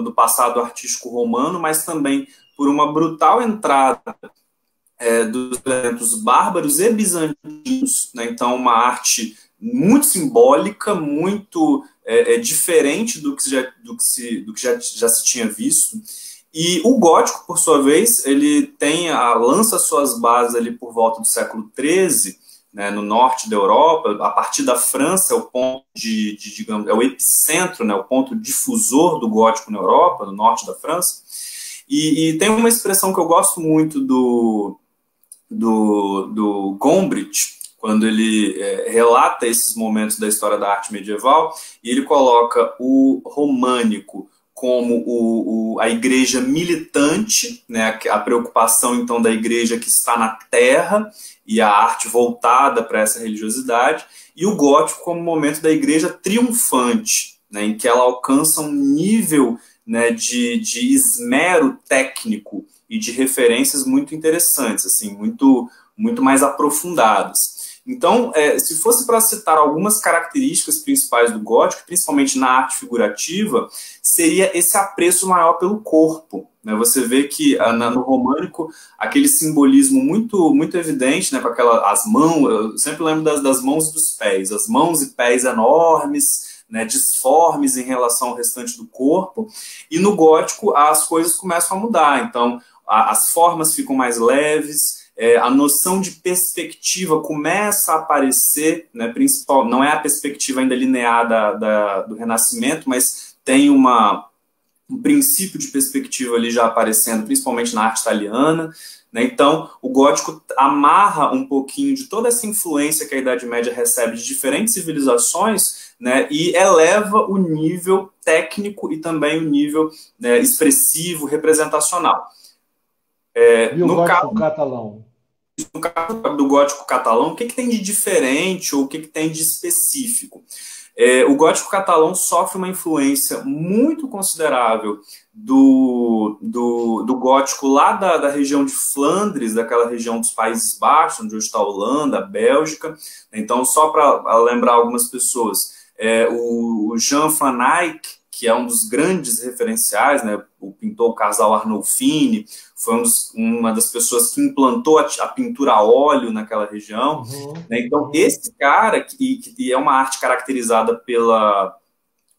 do passado artístico romano, mas também por uma brutal entrada dos elementos bárbaros e bizantinos, então uma arte muito simbólica, muito diferente do que já se tinha visto. E o gótico, por sua vez, ele lança suas bases ali por volta do século XIII, no norte da Europa, a partir da França, é o ponto digamos, é o epicentro, o ponto difusor do gótico na Europa, no norte da França. E tem uma expressão que eu gosto muito do Gombrich, quando ele relata esses momentos da história da arte medieval, e ele coloca o românico como a igreja militante, a preocupação, então, da igreja que está na terra e a arte voltada para essa religiosidade, e o gótico como momento da igreja triunfante, em que ela alcança um nível de esmero técnico e de referências muito interessantes, assim, muito mais aprofundadas. Então, se fosse para citar algumas características principais do gótico, principalmente na arte figurativa, seria esse apreço maior pelo corpo. Você vê que no românico, aquele simbolismo muito, muito evidente, com as mãos, eu sempre lembro das mãos e dos pés, as mãos e pés enormes, disformes em relação ao restante do corpo, e no gótico as coisas começam a mudar, então as formas ficam mais leves, a noção de perspectiva começa a aparecer, principal, não é a perspectiva ainda linear do Renascimento, mas tem um princípio de perspectiva ali já aparecendo, principalmente na arte italiana. Então, o gótico amarra um pouquinho de toda essa influência que a Idade Média recebe de diferentes civilizações, e eleva o nível técnico e também o nível expressivo, representacional. E o gótico catalão? No caso do gótico catalão, o que tem de diferente ou o que tem de específico? O gótico catalão sofre uma influência muito considerável do gótico lá da região de Flandres, daquela região dos Países Baixos, onde hoje está a Holanda, a Bélgica. Então, só para lembrar algumas pessoas, o Jan van Eyck, que é um dos grandes referenciais, o pintor, o casal Arnolfini, foi uma das pessoas que implantou a pintura a óleo naquela região. Né? Então, esse cara, que é uma arte caracterizada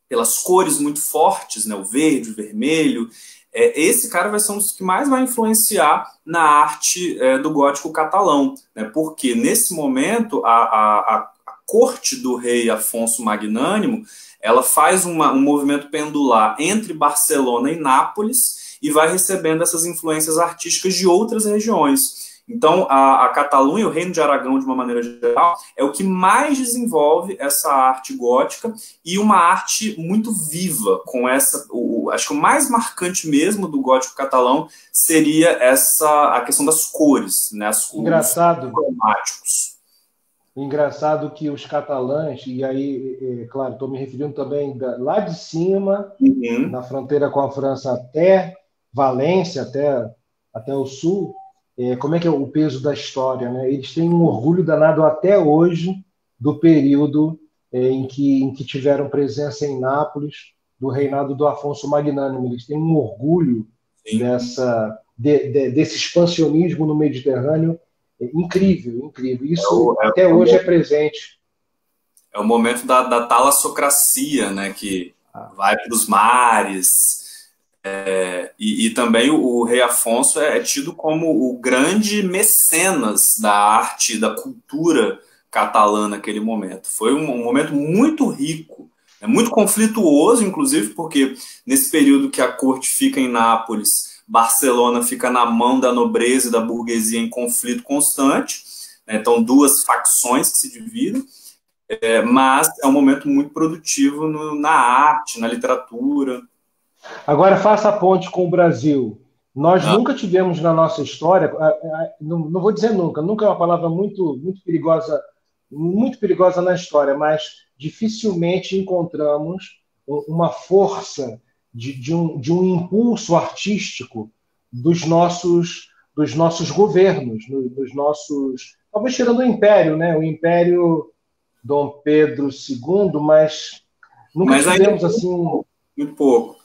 pelas cores muito fortes, né? O verde, o vermelho, esse cara vai ser um dos que mais vai influenciar na arte do gótico catalão, né? Porque, nesse momento, a corte do rei Afonso Magnânimo, ela faz um movimento pendular entre Barcelona e Nápoles e vai recebendo essas influências artísticas de outras regiões. Então, a Catalunha, o Reino de Aragão, de uma maneira geral, é o que mais desenvolve essa arte gótica e uma arte muito viva, com acho que o mais marcante mesmo do gótico catalão seria a questão das cores, né, os cromáticos. Engraçado que os catalães, e aí, claro, estou me referindo também lá de cima, na fronteira com a França até Valência, até o sul, como é que é o peso da história, né? Eles têm um orgulho danado até hoje do período em que tiveram presença em Nápoles, do reinado do Afonso Magnânimo. Eles têm um orgulho desse expansionismo no Mediterrâneo incrível, incrível. Isso até hoje é presente. É o momento da talassocracia, né, que vai para os mares. E também o rei Afonso é tido como o grande mecenas da arte e da cultura catalã naquele momento. Foi um momento muito rico, muito conflituoso, inclusive, porque nesse período que a corte fica em Nápoles, Barcelona fica na mão da nobreza e da burguesia em conflito constante, né? Então, duas facções que se dividem, mas é um momento muito produtivo na arte, na literatura. Agora, faça a ponte com o Brasil. Nós nunca tivemos na nossa história, não vou dizer nunca é uma palavra muito perigosa na história, mas dificilmente encontramos uma força de um impulso artístico dos nossos governos, talvez tirando o Império, né? O Império Dom Pedro II, mas nunca tivemos assim muito pouco.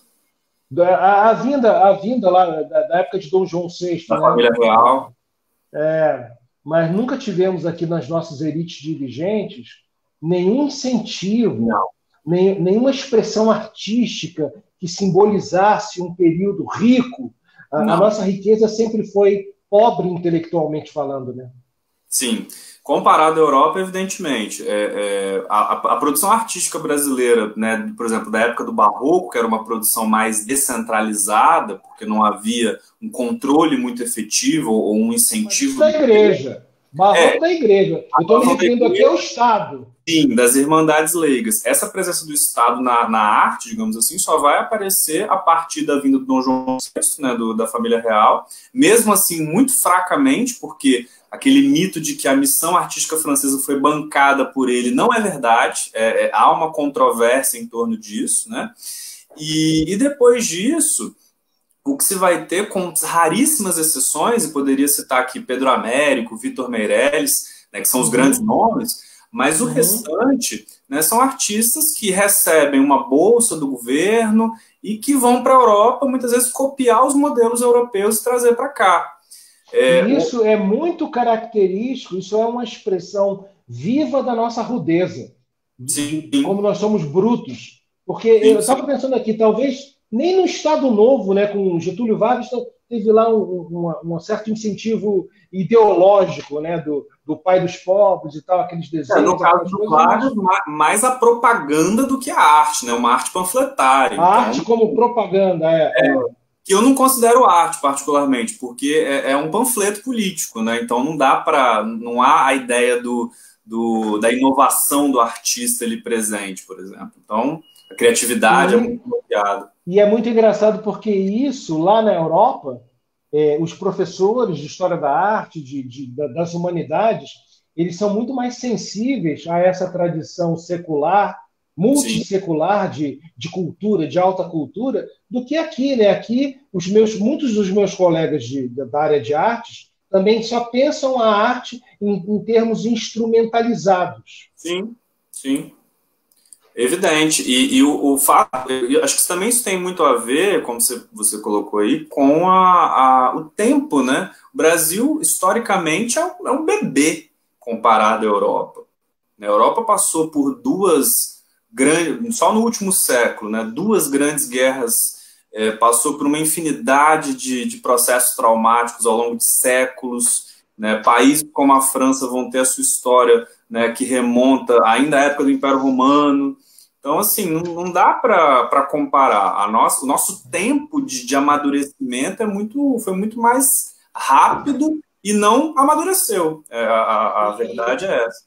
A vinda lá da época de Dom João VI, da família real. Mas nunca tivemos aqui nas nossas elites dirigentes nenhum incentivo, nenhuma expressão artística que simbolizasse um período rico. A nossa riqueza sempre foi pobre intelectualmente falando, né? Sim. Comparado à Europa, evidentemente, a produção artística brasileira, né, por exemplo, da época do Barroco, que era uma produção mais descentralizada, porque não havia um controle muito efetivo ou um incentivo... Da igreja. Barroco da igreja. Eu estou me referindo aqui ao Estado. Sim, das Irmandades Leigas. Essa presença do Estado na arte, digamos assim, só vai aparecer a partir da vinda do Dom João VI, né, da família real, mesmo assim, muito fracamente, porque aquele mito de que a missão artística francesa foi bancada por ele não é verdade, há uma controvérsia em torno disso, né? E depois disso, o que se vai ter, com raríssimas exceções, e poderia citar aqui Pedro Américo, Vitor Meirelles, né, que são os grandes nomes, mas o restante, né, são artistas que recebem uma bolsa do governo e que vão para a Europa, muitas vezes, copiar os modelos europeus e trazer para cá. Isso é muito característico, isso é uma expressão viva da nossa rudeza, de como nós somos brutos. Porque eu estava pensando aqui, talvez nem no Estado Novo, né, com Getúlio Vargas, teve lá um certo incentivo ideológico, né, do pai dos pobres e tal, aqueles desenhos. No caso do Vargas, mais a propaganda do que a arte, né, uma arte panfletária. A arte como propaganda, que eu não considero arte particularmente, porque é um panfleto político, né? Então não há a ideia da inovação do artista ali presente, por exemplo. Então, a criatividade é muito bloqueada. E é muito engraçado porque isso, lá na Europa, os professores de História da Arte, das Humanidades, eles são muito mais sensíveis a essa tradição secular, multissecular de cultura, de alta cultura, do que aqui, né? Aqui, muitos dos meus colegas da área de artes também só pensam a arte em termos instrumentalizados. Sim, sim. Evidente. E o fato, eu acho que também isso tem muito a ver, como você colocou aí, com o tempo, né? O Brasil, historicamente, é um bebê comparado à Europa. A Europa passou por duas grandes, só no último século, né? Duas grandes guerras, passou por uma infinidade de processos traumáticos ao longo de séculos, né? Países como a França vão ter a sua história, né, que remonta ainda à época do Império Romano. Então, assim, não dá para comparar. O nosso tempo de amadurecimento foi muito mais rápido e não amadureceu. A verdade é essa.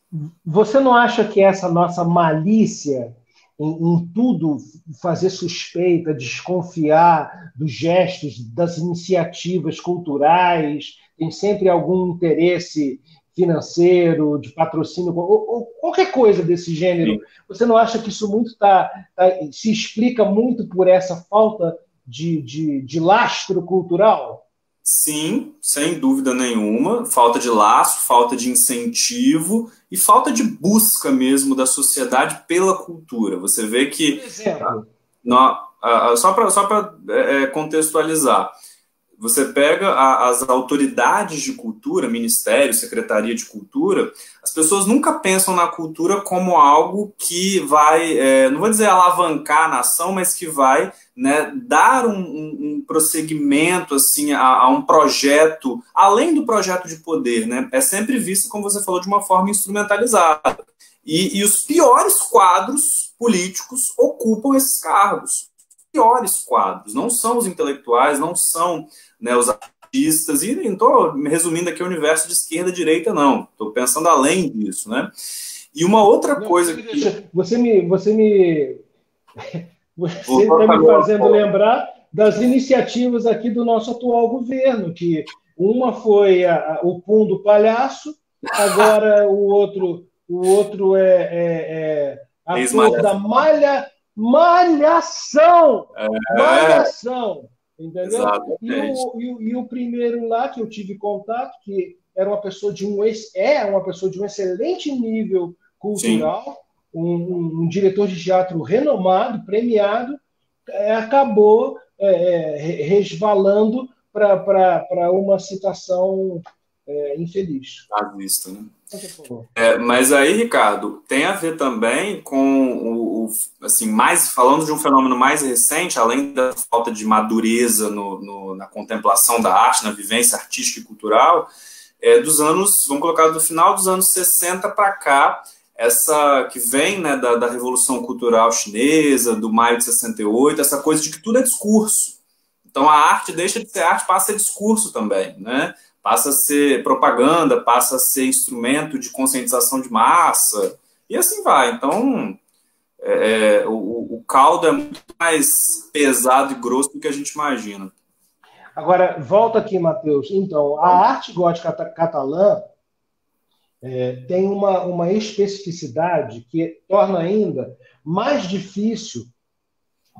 Você não acha que essa nossa malícia em tudo fazer suspeita, desconfiar dos gestos, das iniciativas culturais, tem sempre algum interesse financeiro, de patrocínio, ou qualquer coisa desse gênero? Sim. Você não acha que isso muito se explica muito por essa falta de lastro cultural? Sim, sem dúvida nenhuma. Falta de laço, falta de incentivo e falta de busca mesmo da sociedade pela cultura. Você vê que... Só para contextualizar, você pega as autoridades de cultura, Ministério, Secretaria de Cultura, as pessoas nunca pensam na cultura como algo que vai, não vou dizer alavancar a nação, mas que vai, né, dar um prosseguimento assim, a um projeto, além do projeto de poder. Né? É sempre visto, como você falou, de uma forma instrumentalizada. E os piores quadros políticos ocupam esses cargos. Piores quadros, não são os intelectuais, não são, né, os artistas, e não estou resumindo aqui o universo de esquerda e direita, não, estou pensando além disso, né? E uma outra coisa que... Você está me fazendo lembrar das iniciativas aqui do nosso atual governo, que uma foi o Pum do Palhaço, agora o outro é a cor da Malhação! Malhação! Entendeu? E o primeiro lá que eu tive contato, que era uma pessoa de um excelente nível cultural, um diretor de teatro renomado, premiado, acabou resvalando para uma citação infeliz. À vista, né? Mas aí, Ricardo, tem a ver também com assim, falando de um fenômeno mais recente, além da falta de madureza na contemplação da arte, na vivência artística e cultural, dos anos, vamos colocar do final dos anos 60 para cá, essa que vem, né, da Revolução Cultural Chinesa, do Maio de 68, essa coisa de que tudo é discurso. Então a arte deixa de ser arte, passa a ser discurso também, né? Passa a ser propaganda, passa a ser instrumento de conscientização de massa, e assim vai. Então, o caldo é muito mais pesado e grosso do que a gente imagina. Agora, volta aqui, Matheus. Então, a arte gótica catalã tem uma especificidade que torna ainda mais difícil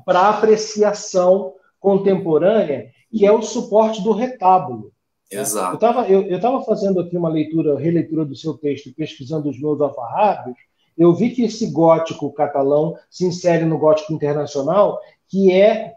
para a apreciação contemporânea, que é o suporte do retábulo. Exato. Eu estava fazendo aqui uma releitura do seu texto, pesquisando os meus alfarrábios. Eu vi que esse gótico catalão se insere no gótico internacional, que é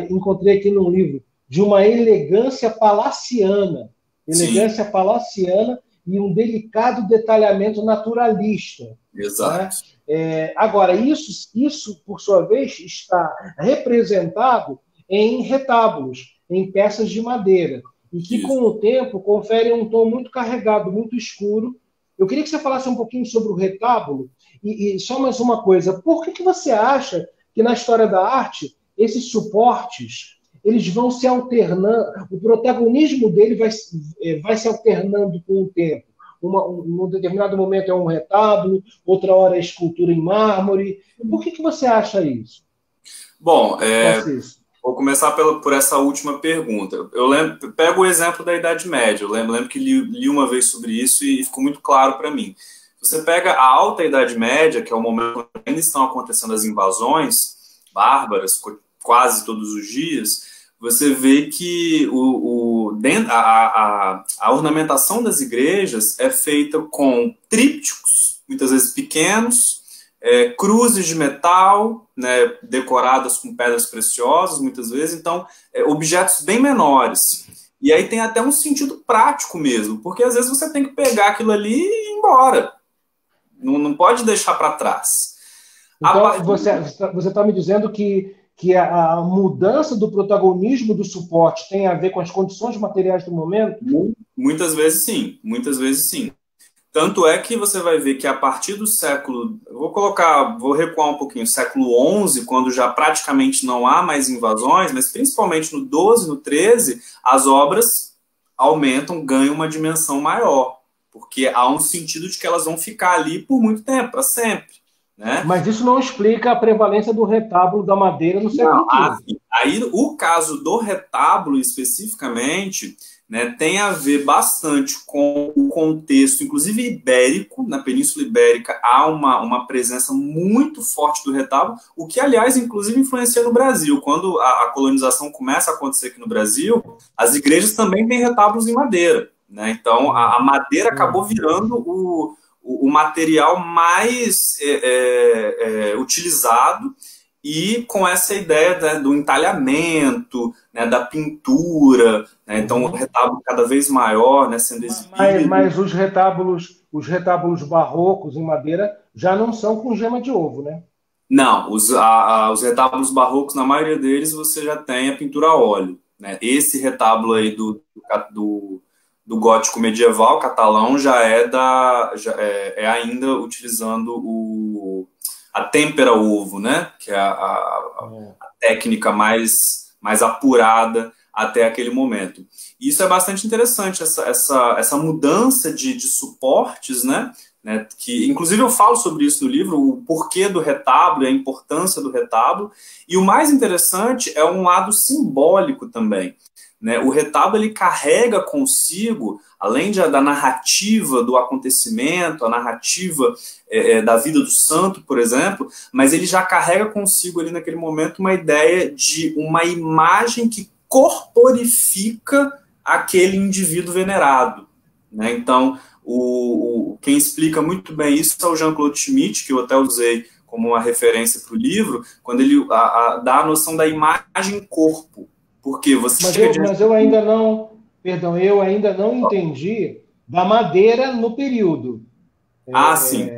encontrei aqui num livro, de uma elegância palaciana. Elegância palaciana e um delicado detalhamento naturalista. Exato. Né? Agora, isso, por sua vez, está representado em retábulos, em peças de madeira, e que, com o tempo, conferem um tom muito carregado, muito escuro. Eu queria que você falasse um pouquinho sobre o retábulo, e só mais uma coisa, por que você acha que, na história da arte, esses suportes eles vão se alternando, o protagonismo dele vai se alternando com o tempo? Num determinado momento é um retábulo, outra hora é escultura em mármore. Por que você acha isso? Bom, vou começar por essa última pergunta. Pego o exemplo da Idade Média. Eu lembro que li uma vez sobre isso e ficou muito claro para mim. Você pega a Alta Idade Média, que é o momento onde ainda estão acontecendo as invasões bárbaras, quase todos os dias, você vê que a ornamentação das igrejas é feita com trípticos, muitas vezes pequenos, cruzes de metal, né, decoradas com pedras preciosas, muitas vezes, então, objetos bem menores. E aí tem até um sentido prático mesmo, porque às vezes você tem que pegar aquilo ali e ir embora. Não pode deixar para trás. Então, você está me dizendo que a mudança do protagonismo do suporte tem a ver com as condições materiais do momento? Muitas vezes sim, muitas vezes sim. Tanto é que você vai ver que a partir do século, vou recuar um pouquinho, século XI, quando já praticamente não há mais invasões, mas principalmente no XII, no XIII, as obras aumentam, ganham uma dimensão maior, porque há um sentido de que elas vão ficar ali por muito tempo, para sempre. Né? Mas isso não explica a prevalência do retábulo da madeira no século XV. Aí, o caso do retábulo, especificamente, né, tem a ver bastante com o contexto, inclusive ibérico. Na Península Ibérica há uma presença muito forte do retábulo, o que, aliás, inclusive influencia no Brasil. Quando a colonização começa a acontecer aqui no Brasil, as igrejas também têm retábulos em madeira. Né? Então, a madeira acabou virando o material mais utilizado, e com essa ideia, né, do entalhamento, né, da pintura, né, então o retábulo cada vez maior, né, sendo exibido. Mas os retábulos barrocos em madeira já não são com gema de ovo, né? Não, os retábulos barrocos, na maioria deles, você já tem a pintura a óleo. Né? Esse retábulo aí do gótico medieval catalão já é ainda utilizando a têmpera ovo, né? Que é a técnica mais apurada até aquele momento. E isso é bastante interessante, essa mudança de suportes, né? Que, inclusive, eu falo sobre isso no livro, o porquê do retábulo, a importância do retábulo, e o mais interessante é um lado simbólico também. Né? O retábulo ele carrega consigo, além da narrativa do acontecimento, a narrativa da vida do santo, por exemplo, mas ele já carrega consigo ali naquele momento uma ideia de uma imagem que corporifica aquele indivíduo venerado. Né? Então, quem explica muito bem isso é o Jean-Claude Schmitt, que eu até usei como uma referência para o livro, quando ele dá a noção da imagem-corpo. Porque você mas eu ainda não, perdão, eu ainda não entendi da madeira no período. Sim.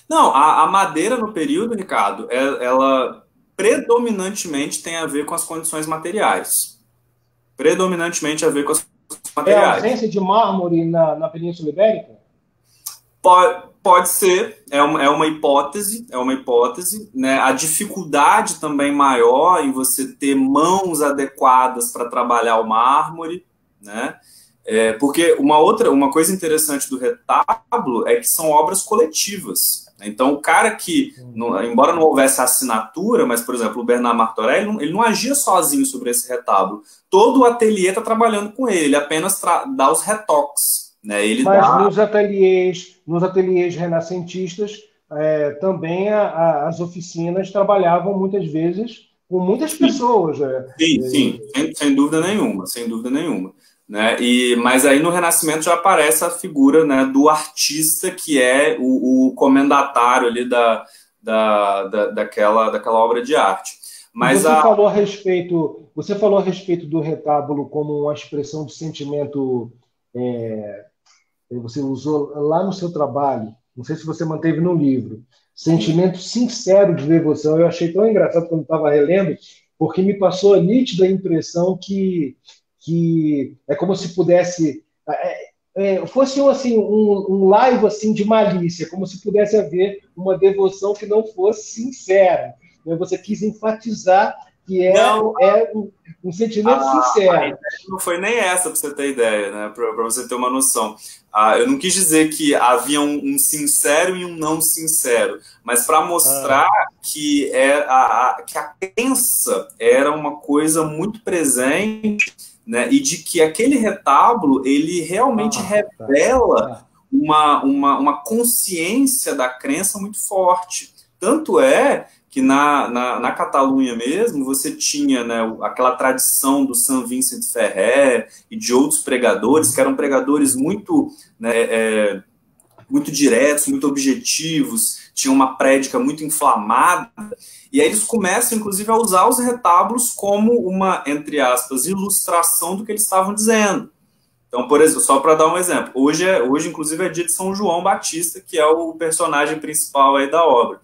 Não, a madeira no período, Ricardo, ela predominantemente tem a ver com as condições materiais. Predominantemente a ver com as condições materiais. É a ausência de mármore na Península Ibérica? Pode ser, é uma hipótese, né? A dificuldade também maior em você ter mãos adequadas para trabalhar o mármore, né? Porque uma coisa interessante do retábulo é que são obras coletivas. Então, o cara que, embora não houvesse assinatura, mas, por exemplo, o Bernard Martorell, ele não agia sozinho sobre esse retábulo. Todo o ateliê está trabalhando com ele apenas dá os retoques. Né? Mas nos ateliês renascentistas, também as oficinas trabalhavam muitas vezes com muitas pessoas. Sim, sem dúvida nenhuma, sem dúvida nenhuma. Né? Mas aí no Renascimento já aparece a figura, né, do artista, que é o comendatário ali daquela obra de arte. Mas você falou a respeito do retábulo como uma expressão de sentimento. Você usou lá no seu trabalho, não sei se você manteve no livro, sentimento sincero de devoção. Eu achei tão engraçado quando estava relendo, porque me passou a nítida impressão que é como se pudesse fosse assim um live assim de malícia, como se pudesse haver uma devoção que não fosse sincera. Você quis enfatizar que um sentimento sincero. Não foi nem essa, para você ter ideia, né? Para você ter uma noção. Eu não quis dizer que havia um sincero e um não sincero, mas para mostrar que a crença era uma coisa muito presente, né? E de que aquele retábulo ele realmente revela uma consciência da crença muito forte. Tanto é que na Catalunha mesmo, você tinha, né, aquela tradição do Saint Vincent Ferrer e de outros pregadores, que eram pregadores muito, né, muito diretos, muito objetivos, tinham uma prédica muito inflamada, e aí eles começam, inclusive, a usar os retábulos como uma, entre aspas, ilustração do que eles estavam dizendo. Então, por exemplo, só para dar um exemplo, hoje, inclusive, é dia de São João Batista, que é o personagem principal aí da obra.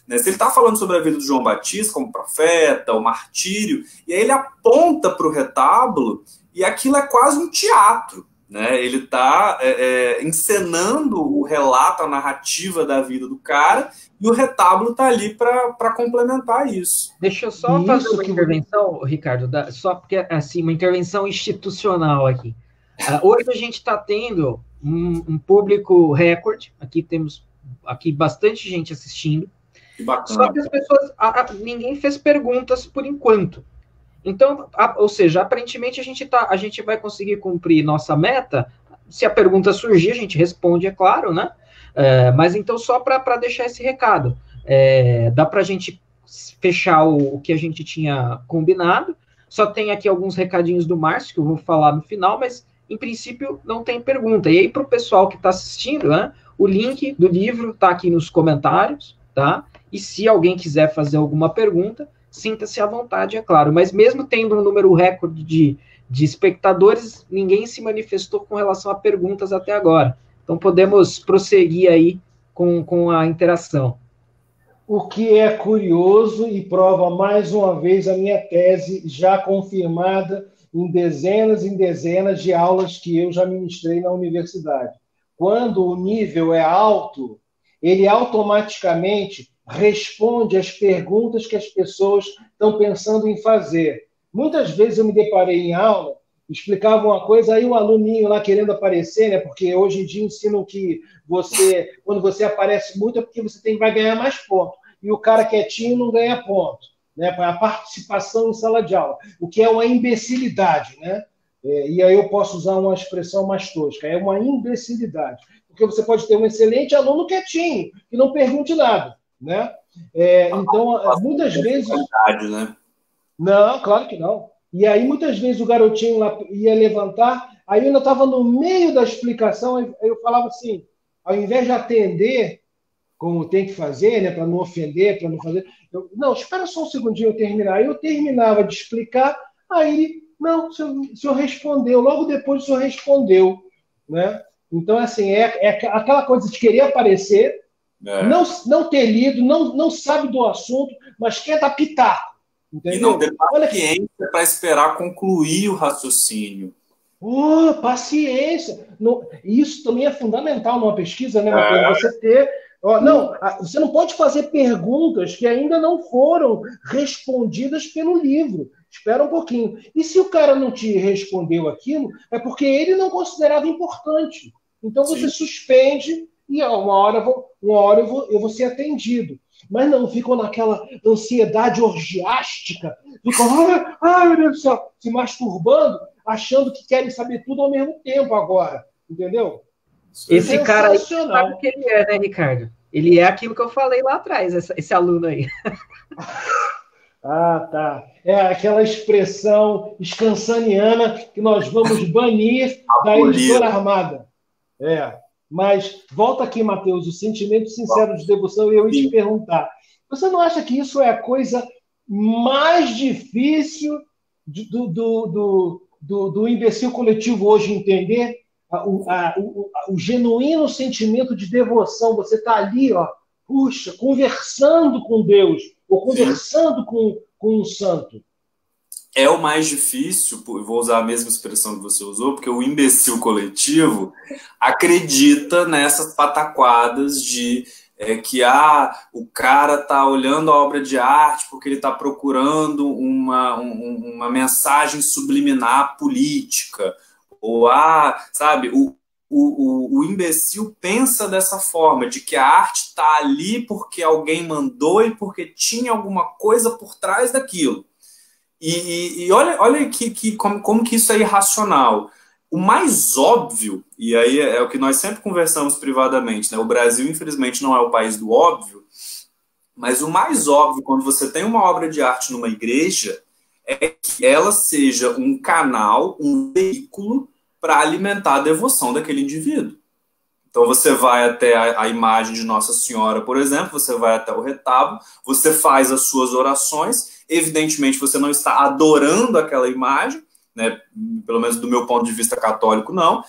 Né? Se ele está falando sobre a vida do João Batista como profeta, o martírio, e aí ele aponta para o retábulo, e aquilo é quase um teatro. Né? Ele está encenando o relato, a narrativa da vida do cara, e o retábulo está ali para complementar isso. Deixa eu só fazer uma intervenção, Ricardo, só porque, assim, uma intervenção institucional aqui. Hoje a gente está tendo um público recorde, aqui temos bastante gente assistindo, que bacana. Só que as pessoas, ninguém fez perguntas por enquanto. Então, ou seja, aparentemente a gente vai conseguir cumprir nossa meta. Se a pergunta surgir, a gente responde, é claro, né? Mas então, só para deixar esse recado, dá para a gente fechar o que a gente tinha combinado. Só tem aqui alguns recadinhos do Márcio, que eu vou falar no final, mas, em princípio, não tem pergunta. E aí, para o pessoal que está assistindo, né, o link do livro está aqui nos comentários, tá? E se alguém quiser fazer alguma pergunta, sinta-se à vontade, é claro. Mas mesmo tendo um número recorde de espectadores, ninguém se manifestou com relação a perguntas até agora. Então, podemos prosseguir aí com a interação. O que é curioso e prova mais uma vez a minha tese já confirmada em dezenas de aulas que eu já ministrei na universidade. Quando o nível é alto, ele automaticamente responde às perguntas que as pessoas estão pensando em fazer. Muitas vezes eu me deparei em aula, explicava uma coisa, aí o aluninho lá querendo aparecer, né? Porque hoje em dia ensinam que quando você aparece muito é porque você vai ganhar mais pontos. E o cara quietinho não ganha ponto, né? Para a participação em sala de aula, o que é uma imbecilidade, né? E aí eu posso usar uma expressão mais tosca, é uma imbecilidade. Porque você pode ter um excelente aluno quietinho, que não pergunte nada, né? Então, muitas vezes... Né? Não, claro que não. E aí, muitas vezes, o garotinho lá ia levantar, aí eu ainda estava no meio da explicação, aí eu falava assim, ao invés de atender, como tem que fazer, né, para não ofender, para não fazer... não, espera só um segundinho eu terminar. Aí eu terminava de explicar, aí ele, não, o senhor respondeu, logo depois o senhor respondeu, né? Então, assim, é aquela coisa de querer aparecer, não ter lido, não sabe do assunto, mas quer dar pitaco. Entendeu? E não ter paciência para esperar concluir o raciocínio. Paciência. Isso também é fundamental numa pesquisa, né, Matheus? Você ter... você não pode fazer perguntas que ainda não foram respondidas pelo livro. Espera um pouquinho. E se o cara não te respondeu aquilo, é porque ele não considerava importante. Então você suspende e uma hora eu vou ser atendido. Mas não ficam naquela ansiedade orgiástica, ficam, meu Deus do céu, se masturbando, achando que querem saber tudo ao mesmo tempo agora. Entendeu? Esse cara aí sabe o que ele é, né, Ricardo? Ele é aquilo que eu falei lá atrás, esse aluno aí. Tá. É aquela expressão scansaniana que nós vamos banir da editora Armada. Mas volta aqui, Matheus, o sentimento sincero de devoção, e eu ia te perguntar. Você não acha que isso é a coisa mais difícil do imbecil coletivo hoje entender? O genuíno sentimento de devoção. Você está ali, conversando com Deus, ou conversando com um santo. É o mais difícil, vou usar a mesma expressão que você usou, porque o imbecil coletivo acredita nessas pataquadas de que o cara tá olhando a obra de arte porque ele está procurando uma mensagem subliminar política, ou sabe, o imbecil pensa dessa forma, de que a arte está ali porque alguém mandou e porque tinha alguma coisa por trás daquilo. E olha como que isso é irracional. O mais óbvio, e aí é o que nós sempre conversamos privadamente, né? O Brasil, infelizmente, não é o país do óbvio, mas o mais óbvio, quando você tem uma obra de arte numa igreja, é que ela seja um canal, um veículo para alimentar a devoção daquele indivíduo. Então você vai até a imagem de Nossa Senhora, por exemplo, você vai até o retábulo, você faz as suas orações, evidentemente você não está adorando aquela imagem, né? Pelo menos do meu ponto de vista católico, não,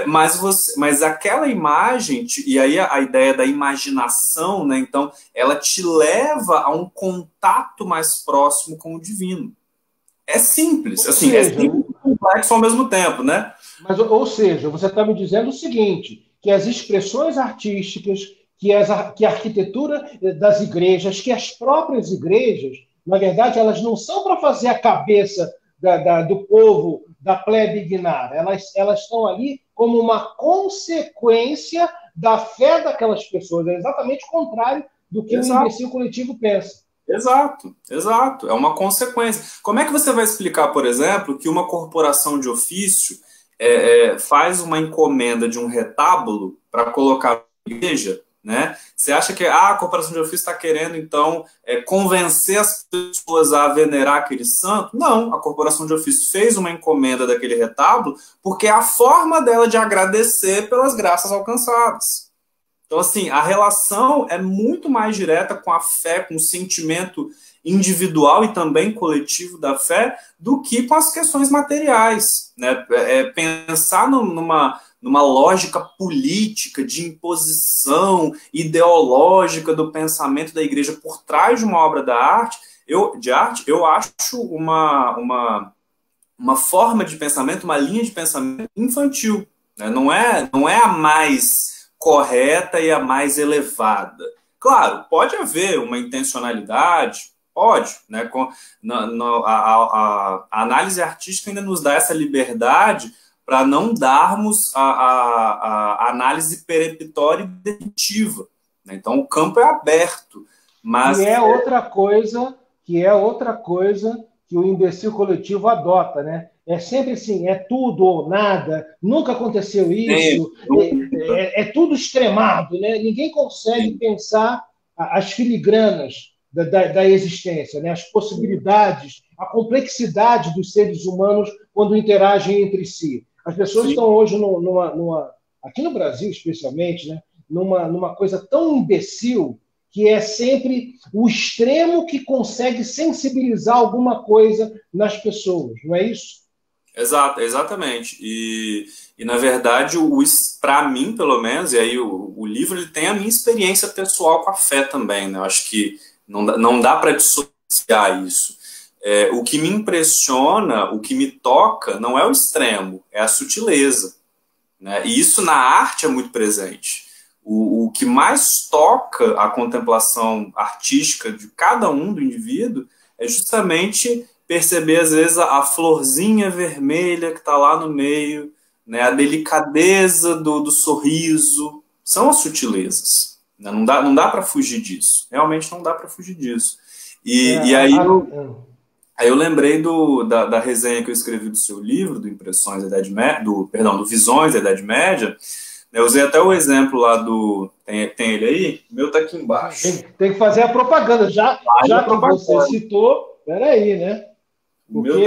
mas aquela imagem, e aí a ideia da imaginação, né? Então ela te leva a um contato mais próximo com o divino. É simples, assim, é simples e complexo ao mesmo tempo, né? Mas, ou seja, você está me dizendo o seguinte, que as expressões artísticas, que a arquitetura das igrejas, que as próprias igrejas, na verdade, elas não são para fazer a cabeça do povo, da plebe ignar. Elas estão ali como uma consequência da fé daquelas pessoas. É exatamente o contrário do que o imbecil coletivo pensa. Exato, exato. É uma consequência. Como é que você vai explicar, por exemplo, que uma corporação de ofício faz uma encomenda de um retábulo para colocar na igreja, né? Você acha que a corporação de ofício está querendo, então, convencer as pessoas a venerar aquele santo? Não, a corporação de ofício fez uma encomenda daquele retábulo porque é a forma dela de agradecer pelas graças alcançadas. Então, assim, a relação é muito mais direta com a fé, com o sentimento individual e também coletivo da fé, do que com as questões materiais, né? Pensar numa lógica política de imposição ideológica do pensamento da igreja por trás de uma obra de arte, eu acho uma forma de pensamento, uma linha de pensamento infantil, né? Não é a mais correta e a mais elevada. Claro, pode haver uma intencionalidade, pode, né? A análise artística ainda nos dá essa liberdade para não darmos a análise peremptória e definitiva, né? Então o campo é aberto, mas que é outra coisa que o imbecil coletivo adota, né? É sempre assim, é tudo ou nada, nunca aconteceu isso, é tudo extremado, né? Ninguém consegue pensar as filigranas da existência, né? As possibilidades, a complexidade dos seres humanos quando interagem entre si. As pessoas estão hoje aqui no Brasil especialmente, né? numa coisa tão imbecil que é sempre o extremo que consegue sensibilizar alguma coisa nas pessoas, não é isso? Exatamente. E na verdade, para mim, pelo menos, e aí o livro ele tem a minha experiência pessoal com a fé também, né? Eu acho que não dá para dissociar isso. O que me impressiona, o que me toca, não é o extremo, é a sutileza, né? E isso na arte é muito presente. O que mais toca a contemplação artística de cada um do indivíduo é justamente perceber, às vezes, a florzinha vermelha que está lá no meio, né? A delicadeza do sorriso. São as sutilezas, né? Não dá para fugir disso. Realmente não dá para fugir disso. E aí eu lembrei da resenha que eu escrevi do seu livro, do Impressões da Idade Média, do Visões da Idade Média. Eu usei até o exemplo lá do... Tem ele aí? O meu está aqui embaixo. Tem que fazer a propaganda. Já que você citou, peraí, né? Porque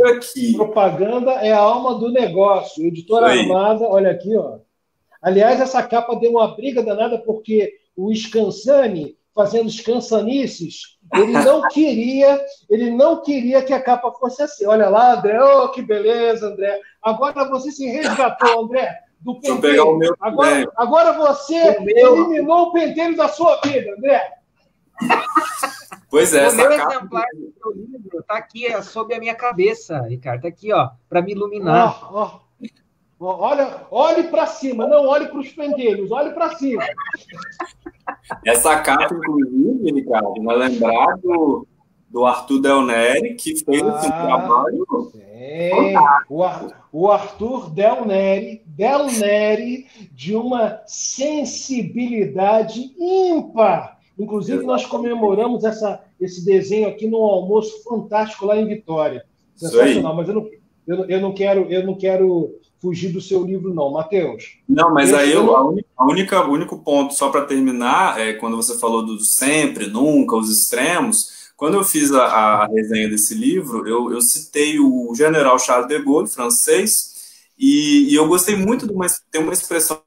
aqui. Propaganda é a alma do negócio. Editora Armada, olha aqui, ó. Aliás, essa capa deu uma briga danada porque o Scansani, fazendo Scansanices, ele não queria que a capa fosse assim. Olha lá, André, oh, que beleza, André. Agora você se resgatou, André, do pentelho. Deixa eu pegar o meu agora você eliminou o pentelho da sua vida, André. Pois é, o meu exemplar do seu livro está aqui sob a minha cabeça, Ricardo. Está aqui, ó, para me iluminar. Olhe para cima, não olhe para os pentelhos, olhe para cima. Essa capa, inclusive, Ricardo, vai lembrar do Arthur Del Neri, que fez esse trabalho. O Arthur Del Neri, de uma sensibilidade ímpar. Inclusive, nós comemoramos esse desenho aqui num almoço fantástico lá em Vitória. Sensacional, mas eu não quero fugir do seu livro, não. Matheus? Não, mas aí o único ponto, só para terminar, quando você falou do sempre, nunca, os extremos, quando eu fiz a resenha desse livro, eu citei o general Charles de Gaulle, francês, e eu gostei muito tem uma expressão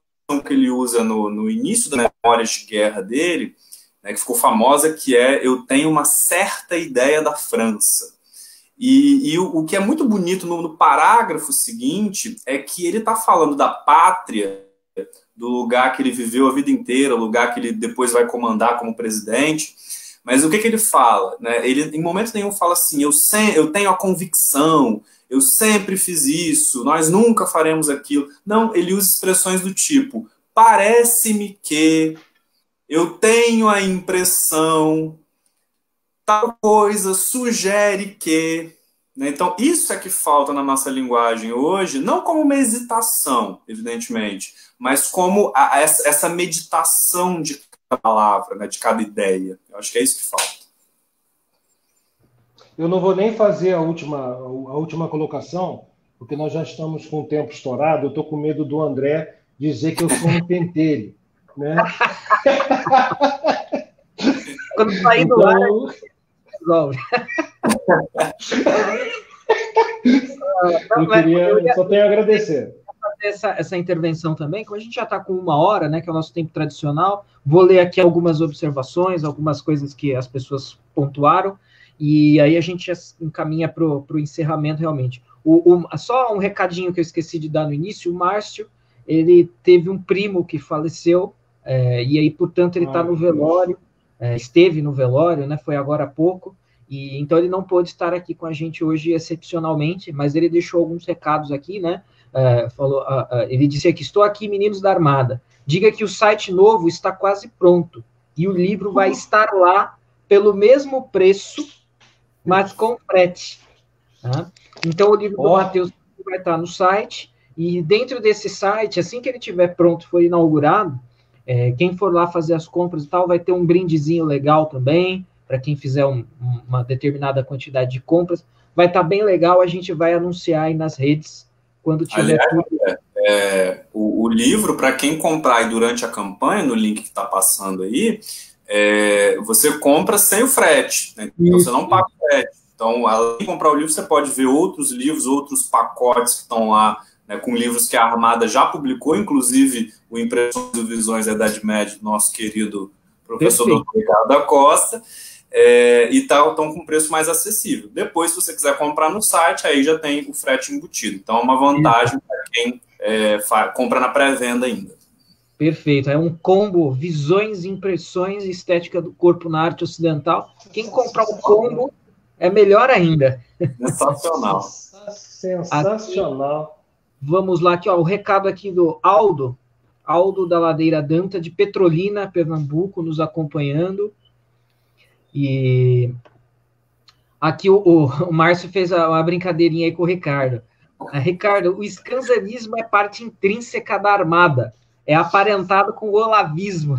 que ele usa no início das memórias de guerra dele, né, que ficou famosa, que é: eu tenho uma certa ideia da França. E o que é muito bonito no parágrafo seguinte é que ele está falando da pátria, do lugar que ele viveu a vida inteira, o lugar que ele depois vai comandar como presidente. Mas o que ele fala? Né? Ele, em momento nenhum, fala assim: eu tenho a convicção, eu sempre fiz isso, nós nunca faremos aquilo. Não, ele usa expressões do tipo: parece-me que, eu tenho a impressão, tal coisa sugere que. Né? Então, isso é que falta na nossa linguagem hoje, não como uma hesitação, evidentemente, mas como essa meditação de cada palavra, né, de cada ideia. Eu acho que é isso que falta. Eu não vou nem fazer a última colocação, porque nós já estamos com o tempo estourado. Eu estou com medo do André dizer que eu sou um pentelho. Né? Quando sair do ar, resolve. Eu só tenho a agradecer. Essa intervenção também, como a gente já está com 1 hora, né, que é o nosso tempo tradicional, vou ler aqui algumas observações, algumas coisas que as pessoas pontuaram, e aí a gente encaminha para o encerramento realmente. Só um recadinho que eu esqueci de dar no início: o Márcio, ele teve um primo que faleceu, e aí, portanto, ele está no velório, esteve no velório, né, foi agora há pouco, e então ele não pôde estar aqui com a gente hoje excepcionalmente, mas ele deixou alguns recados aqui, né? Ele disse aqui: estou aqui, meninos da Armada, diga que o site novo está quase pronto, e o livro vai estar lá pelo mesmo preço, mas com frete. Tá? Então, o livro do Matheus vai estar no site, e dentro desse site, assim que ele estiver pronto, for inaugurado, quem for lá fazer as compras e tal, vai ter um brindezinho legal também, para quem fizer uma determinada quantidade de compras. Vai estar bem legal, a gente vai anunciar aí nas redes, quando tiver tudo. O livro, para quem comprar aí durante a campanha, no link que está passando aí, você compra sem o frete, né? Então você não paga o frete. Então, além de comprar o livro, você pode ver outros livros, outros pacotes que estão lá, né, com livros que a Armada já publicou, inclusive o Impressões e Visões da Idade Média, do nosso querido professor Dr. Ricardo da Costa, e estão com preço mais acessível. Depois, se você quiser comprar no site, aí já tem o frete embutido. Então, é uma vantagem para quem compra na pré-venda ainda. Perfeito. É um combo: visões, impressões e estética do corpo na arte ocidental. Quem comprar o combo é melhor ainda. Sensacional. Sensacional. Aqui, vamos lá, aqui, ó, o recado aqui do Aldo da Ladeira Danta, de Petrolina, Pernambuco, nos acompanhando. E aqui o Márcio fez uma brincadeirinha aí com o Ricardo. Ricardo, o scanzanismo é parte intrínseca da Armada. É aparentado com o olavismo.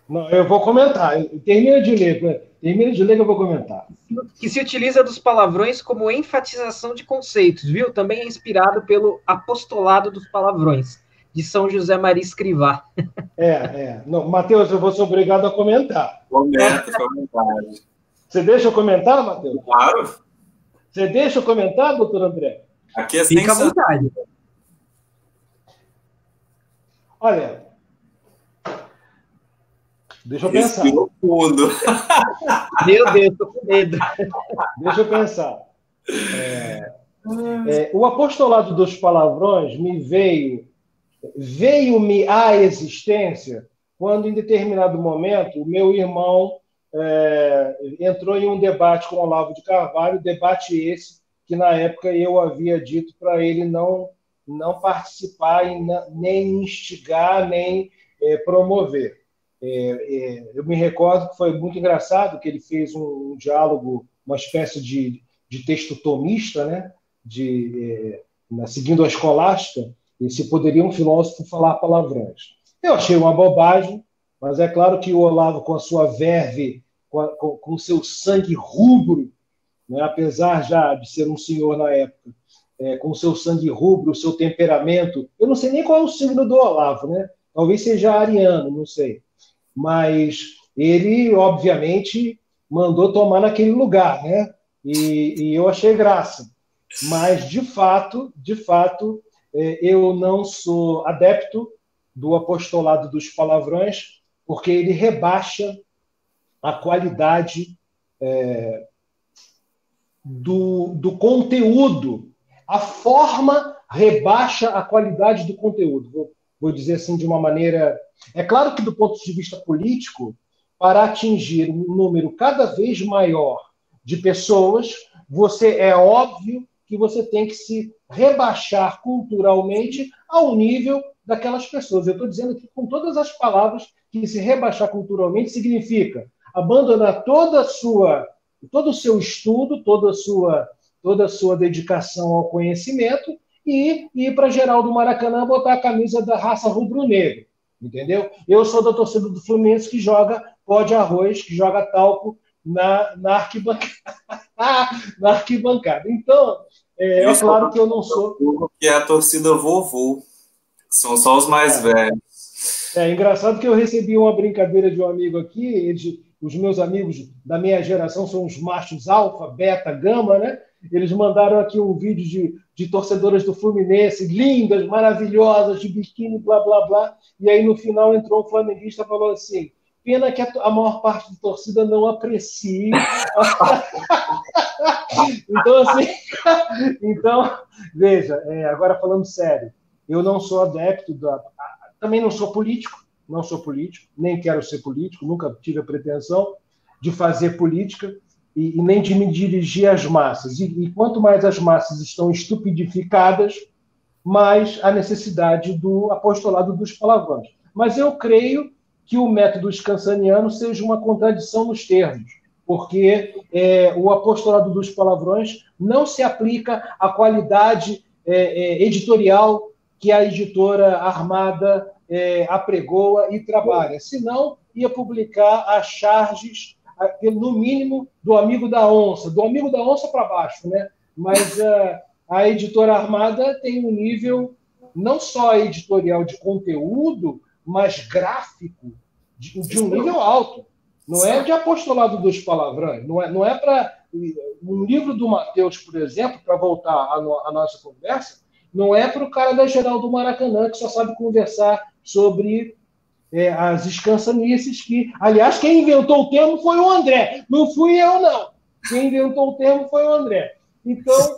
Não, eu vou comentar. Termina de ler que eu vou comentar. Que se utiliza dos palavrões como enfatização de conceitos, viu? Também é inspirado pelo apostolado dos palavrões, de São José Maria Escrivá. Não, Matheus, eu vou ser obrigado a comentar. Comenta, fica à vontade. Você deixa eu comentar, Matheus? Claro. Você deixa eu comentar, doutor André? Aqui é Fica à vontade. Olha, deixa eu pensar. Fundo. Meu Deus, tô com medo. Deixa eu pensar. O apostolado dos palavrões veio-me à existência quando, em determinado momento, o meu irmão entrou em um debate com Olavo de Carvalho, debate esse que, na época, eu havia dito para ele não participar, nem instigar, nem promover. Eu me recordo que foi muito engraçado que ele fez um diálogo, uma espécie de texto tomista, né? Seguindo a escolástica, e se poderia um filósofo falar palavrões. Eu achei uma bobagem, mas é claro que o Olavo, com a sua verve, com o seu sangue rubro, né? Apesar já de ser um senhor na época, com o seu sangue rubro, o seu temperamento, eu não sei nem qual é o signo do Olavo, né? Talvez seja ariano, não sei. Mas ele, obviamente, mandou tomar naquele lugar, né? E eu achei graça. Mas, de fato, eu não sou adepto do apostolado dos palavrões, porque ele rebaixa a qualidade do conteúdo. A forma rebaixa a qualidade do conteúdo. Vou dizer assim de uma maneira... É claro que, do ponto de vista político, para atingir um número cada vez maior de pessoas, é óbvio que você tem que se rebaixar culturalmente ao nível daquelas pessoas. Eu estou dizendo aqui com todas as palavras que se rebaixar culturalmente significa abandonar todo o seu estudo, toda a sua dedicação ao conhecimento e ir para Geraldo Maracanã botar a camisa da raça rubro-negra. Entendeu? Eu sou da torcida do Fluminense que joga pó de arroz, que joga talco na arquibancada. Na arquibancada. Então, é claro que eu não sou... Que é a torcida vovô. São só os mais velhos. É engraçado que eu recebi uma brincadeira de um amigo aqui. Os meus amigos da minha geração são os machos alfa, beta, gama, né? Eles mandaram aqui um vídeo de torcedoras do Fluminense, lindas, maravilhosas, de biquíni, blá, blá, blá. E aí, no final, entrou um flamenguista e falou assim: pena que a maior parte da torcida não aprecie. Então, veja, agora falando sério, eu não sou adepto também não sou político, nem quero ser político, nunca tive a pretensão de fazer política e nem de me dirigir às massas. E quanto mais as massas estão estupidificadas, mais a necessidade do apostolado dos palavrões. Mas eu creio que o método scansaniano seja uma contradição nos termos, porque o apostolado dos palavrões não se aplica à qualidade editorial que a editora Armada apregoa e trabalha. Senão, ia publicar as charges, no mínimo, do Amigo da Onça para baixo, né? Mas a editora Armada tem um nível não só editorial de conteúdo, mas gráfico, de um nível alto. Não é de apostolado dos palavrões. Não é para... Um livro do Mateus, por exemplo, para voltar à nossa conversa, não é para o cara da Geraldo Maracanã, que só sabe conversar sobre as escansanices, que, aliás, quem inventou o termo foi o André. Não fui eu, não. Quem inventou o termo foi o André. Então,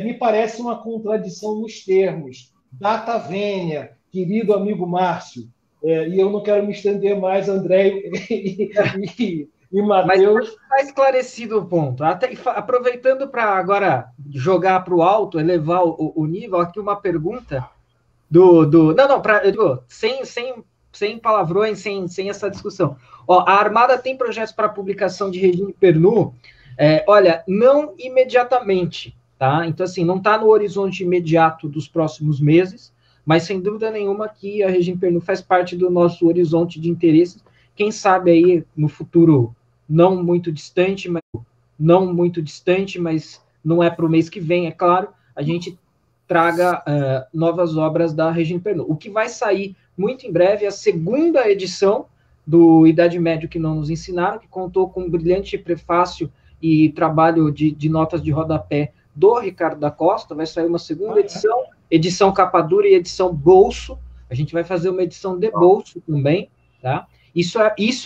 me parece uma contradição nos termos. Data vênia, querido amigo Márcio, e eu não quero me estender mais, André e Matheus. Mas está esclarecido o ponto. Aproveitando para agora jogar para o alto, elevar o nível, aqui uma pergunta sem palavrões, sem essa discussão. Ó, a Armada tem projetos para publicação de Regine Pernu? Olha, não imediatamente, tá? Então, assim, não está no horizonte imediato dos próximos meses, mas sem dúvida nenhuma que a Regine Pernu faz parte do nosso horizonte de interesses. Quem sabe aí no futuro não muito distante, mas não é para o mês que vem, é claro, a gente traga novas obras da Regine Pernu. O que vai sair muito em breve é a segunda edição do Idade Média que não nos ensinaram, que contou com um brilhante prefácio e trabalho de notas de rodapé do Ricardo da Costa. Vai sair uma segunda edição capa dura e edição bolso. A gente vai fazer uma edição de bolso também, tá? Isso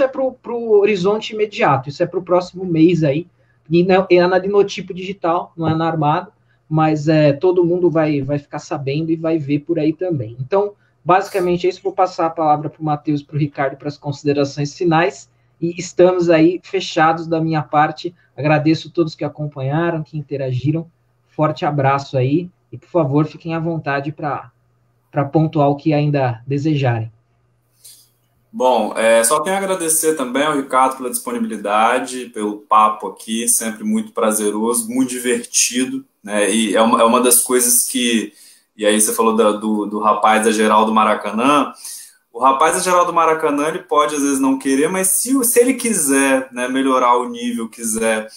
é para o horizonte imediato, isso é para o próximo mês aí, e não, é na Linotipo Digital, não é na Armada, mas todo mundo vai ficar sabendo e vai ver por aí também. Então, basicamente é isso. Vou passar a palavra para o Matheus e para o Ricardo para as considerações finais, e estamos aí fechados da minha parte. Agradeço a todos que acompanharam, que interagiram. Forte abraço aí, e por favor, fiquem à vontade para pontuar o que ainda desejarem. Bom, só tenho a agradecer também ao Ricardo pela disponibilidade, pelo papo aqui, sempre muito prazeroso, muito divertido, né? E é uma das coisas que... E aí você falou do rapaz da Geraldo Maracanã. O rapaz da Geraldo Maracanã, ele pode às vezes não querer, mas se ele quiser, né, melhorar o nível, quiser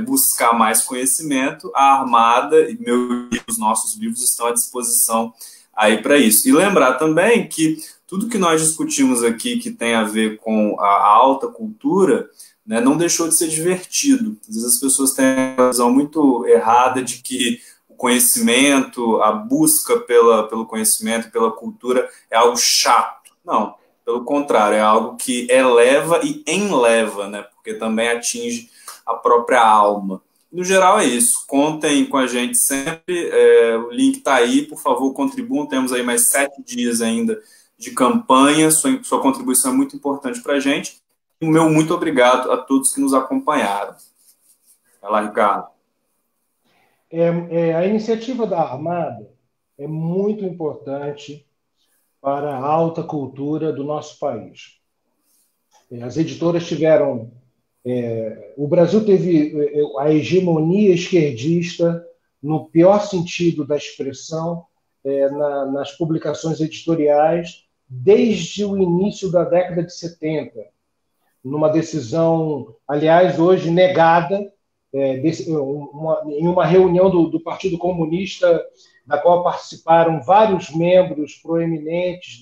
buscar mais conhecimento, a Armada e os nossos livros estão à disposição aí para isso. E lembrar também que tudo que nós discutimos aqui que tem a ver com a alta cultura, né, não deixou de ser divertido. Às vezes as pessoas têm uma visão muito errada de que o conhecimento, a busca pelo conhecimento, pela cultura é algo chato. Não, pelo contrário, é algo que eleva e enleva, né? Porque também atinge a própria alma. No geral é isso. Contem com a gente sempre. O link está aí, por favor, contribuam. Temos aí mais 7 dias ainda de campanha. Sua contribuição é muito importante para a gente. E o meu muito obrigado a todos que nos acompanharam. Vai lá, Ricardo. A iniciativa da Armada é muito importante para a alta cultura do nosso país. As editoras tiveram... o Brasil teve a hegemonia esquerdista, no pior sentido da expressão, nas publicações editoriais, desde o início da década de 70, numa decisão, aliás, hoje negada, em uma reunião do Partido Comunista, da qual participaram vários membros proeminentes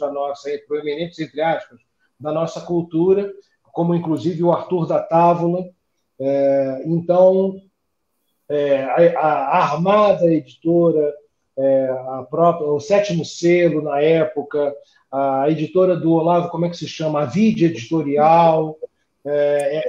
proeminentes entre aspas, da nossa cultura, como inclusive o Arthur da Távola. Então, a Armada Editora, o Sétimo Selo, na época, a editora do Olavo, como é que se chama? A Vide Editorial,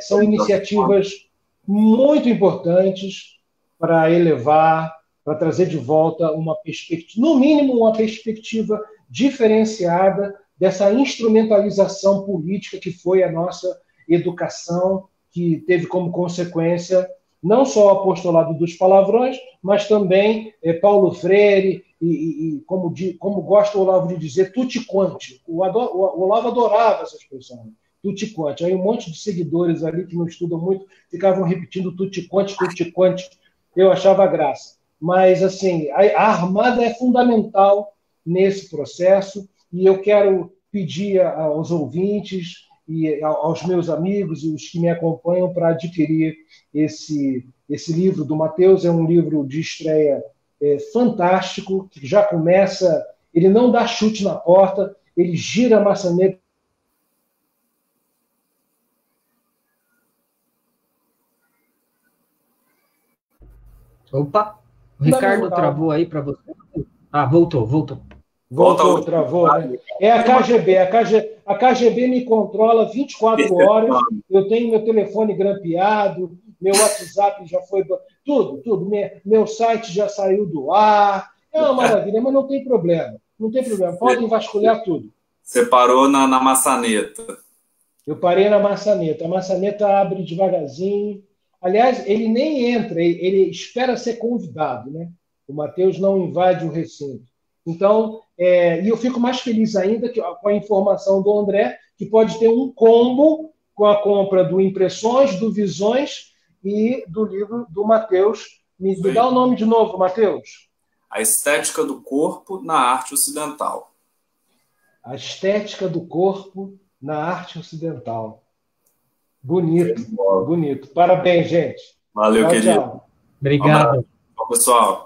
são iniciativas muito importantes para elevar, para trazer de volta uma perspectiva, no mínimo uma perspectiva diferenciada dessa instrumentalização política que foi a nossa educação, que teve como consequência não só o apostolado dos palavrões, mas também Paulo Freire, e como gosta o Olavo de dizer, tutti quanti. O Olavo adorava essa expressão, tutti quanti. Aí um monte de seguidores ali que não estudam muito ficavam repetindo tutti quanti, tutti quanti. Eu achava graça. Mas, assim, a Armada é fundamental nesse processo, e eu quero pedir aos ouvintes e aos meus amigos e os que me acompanham para adquirir esse livro do Matheus. É um livro de estreia fantástico, que já começa, ele não dá chute na porta, ele gira a maçaneta. Opa, o Ricardo travou aí para você. Voltou. Voltou, travou, né? É a KGB. A KGB me controla 24 horas. Eu tenho meu telefone grampeado, meu WhatsApp já foi... Tudo. Meu site já saiu do ar. É uma maravilha, mas não tem problema. Não tem problema. Podem vasculhar tudo. Você parou na maçaneta. Eu parei na maçaneta. A maçaneta abre devagarzinho. Aliás, ele nem entra, ele espera ser convidado, né? O Matheus não invade o recinto. Então, e eu fico mais feliz ainda com a informação do André, que pode ter um combo com a compra do Impressões, do Visões e do livro do Matheus. Me dá o nome de novo, Matheus. A Estética do Corpo na Arte Ocidental. A Estética do Corpo na Arte Ocidental. Bonito. Parabéns, gente. Valeu, querido. Tchau. Obrigado. Tchau, pessoal.